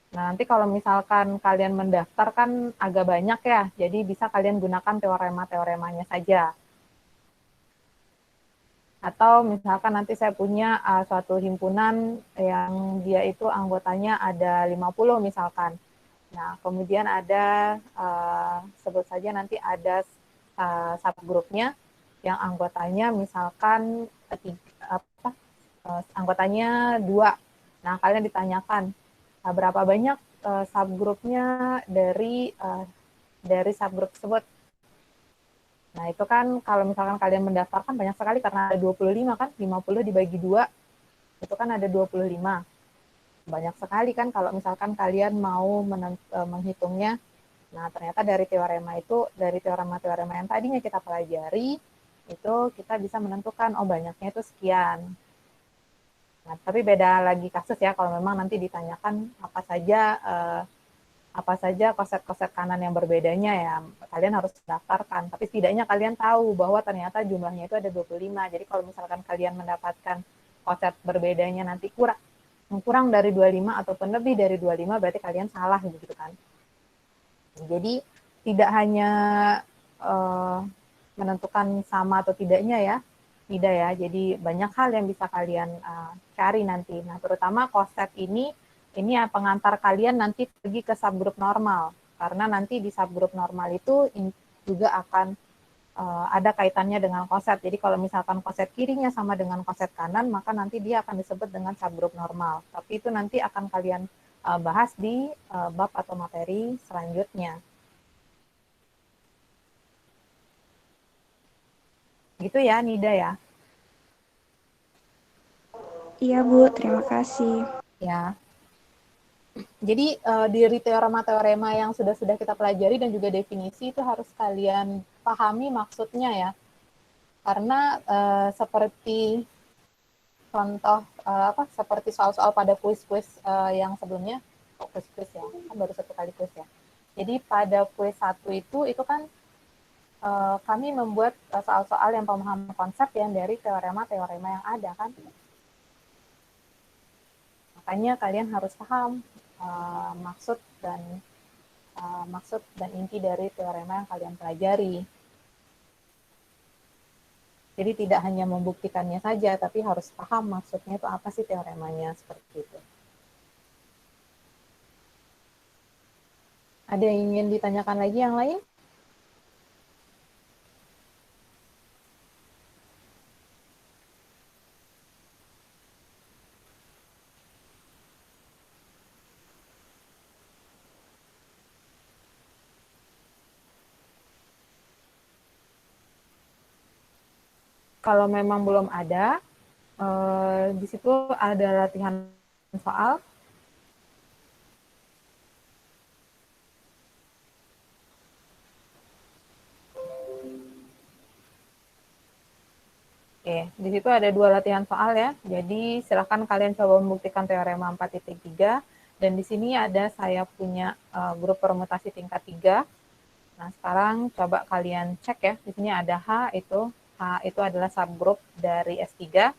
Nah, nanti kalau misalkan kalian mendaftar kan agak banyak ya, jadi bisa kalian gunakan teorema-teoremanya saja. Atau misalkan nanti saya punya suatu himpunan yang dia itu anggotanya ada 50 misalkan. Nah, kemudian ada, sebut saja nanti ada subgrupnya yang anggotanya misalkan anggotanya 2. Nah, kalian ditanyakan, berapa banyak subgrupnya dari subgrup tersebut. Nah, itu kan kalau misalkan kalian mendaftarkan banyak sekali karena ada 25 kan, 50 dibagi 2, itu kan ada 25. Banyak sekali kan kalau misalkan kalian mau menghitungnya. Nah, ternyata dari teorema itu, dari teorema-teorema yang tadinya kita pelajari, itu kita bisa menentukan, oh banyaknya itu sekian. Nah, tapi beda lagi kasus ya kalau memang nanti ditanyakan apa saja konsep-konsep kanan yang berbedanya ya kalian harus daftarkan. Tapi setidaknya kalian tahu bahwa ternyata jumlahnya itu ada 25. Jadi kalau misalkan kalian mendapatkan konsep berbedanya nanti kurang dari 25 ataupun lebih dari 25 berarti kalian salah gitu kan. Jadi tidak hanya menentukan sama atau tidaknya ya, tidak ya. Jadi banyak hal yang bisa kalian cari nanti. Nah, terutama konsep ini ya pengantar kalian nanti pergi ke subgrup normal. Karena nanti di subgrup normal itu juga akan ada kaitannya dengan konsep. Jadi kalau misalkan konsep kirinya sama dengan konsep kanan, maka nanti dia akan disebut dengan subgrup normal. Tapi itu nanti akan kalian bahas di bab atau materi selanjutnya. Gitu ya, Nida ya? Iya, Bu. Terima kasih. Ya. Jadi dari teorema-teorema yang sudah kita pelajari dan juga definisi itu harus kalian pahami maksudnya ya. Karena seperti contoh seperti soal-soal pada kuis-kuis yang sebelumnya. Kuis-kuis ya, kan baru 1 kali kuis ya. Jadi pada kuis 1 itu kan kami membuat soal-soal yang pemahaman konsep yang dari teorema-teorema yang ada kan. Makanya kalian harus paham maksud dan inti dari teorema yang kalian pelajari. Jadi tidak hanya membuktikannya saja, tapi harus paham maksudnya itu apa sih teoremanya, seperti itu. Ada yang ingin ditanyakan lagi yang lain? Kalau memang belum ada, di situ ada latihan soal. Oke, di situ ada 2 latihan soal ya. Jadi silakan kalian coba membuktikan teorema 4.3. Dan di sini ada saya punya grup permutasi tingkat 3. Nah, sekarang coba kalian cek ya. Di sini ada H itu adalah subgrup dari S3.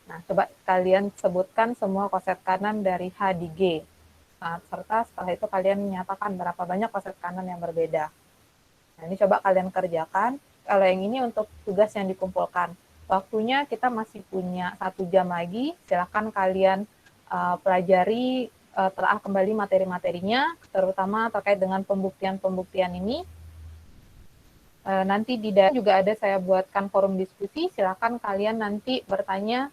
Nah, coba kalian sebutkan semua koset kanan dari H di G. Nah, serta setelah itu kalian menyatakan berapa banyak koset kanan yang berbeda. Nah, ini coba kalian kerjakan. Kalau yang ini untuk tugas yang dikumpulkan. Waktunya kita masih punya 1 jam lagi. Silakan kalian pelajari, telah kembali materi-materinya, terutama terkait dengan pembuktian-pembuktian ini. Nanti di dalam juga ada saya buatkan forum diskusi. Silakan kalian nanti bertanya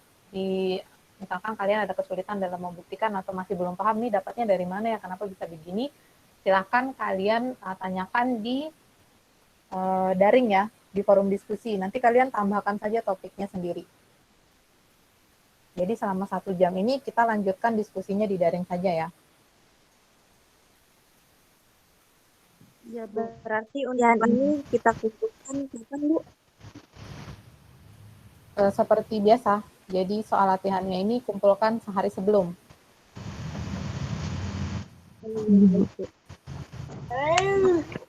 misalkan kalian ada kesulitan dalam membuktikan atau masih belum paham nih dapatnya dari mana ya, kenapa bisa begini. Silakan kalian tanyakan di daring ya, di forum diskusi. Nanti kalian tambahkan saja topiknya sendiri. Jadi selama 1 jam ini kita lanjutkan diskusinya di daring saja ya. Ya, berarti undian ini kita kumpulkan kapan, Bu? Seperti biasa. Jadi soal latihannya ini kumpulkan sehari sebelum.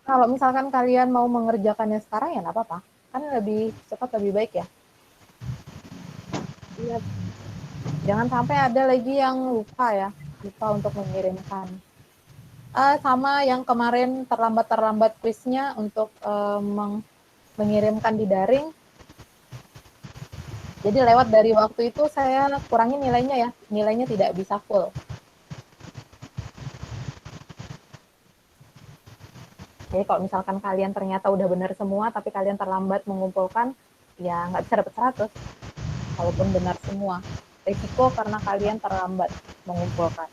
Kalau misalkan kalian mau mengerjakannya sekarang ya nggak apa-apa. Kan lebih cepat, lebih baik ya. Iya. Jangan sampai ada lagi yang lupa untuk mengirimkan. Sama yang kemarin terlambat kuisnya untuk mengirimkan di daring. Jadi lewat dari waktu itu saya kurangi nilainya ya. Nilainya tidak bisa full. Jadi kalau misalkan kalian ternyata udah benar semua, tapi kalian terlambat mengumpulkan, ya nggak bisa dapat 100. Walaupun benar semua. Risiko karena kalian terlambat mengumpulkan.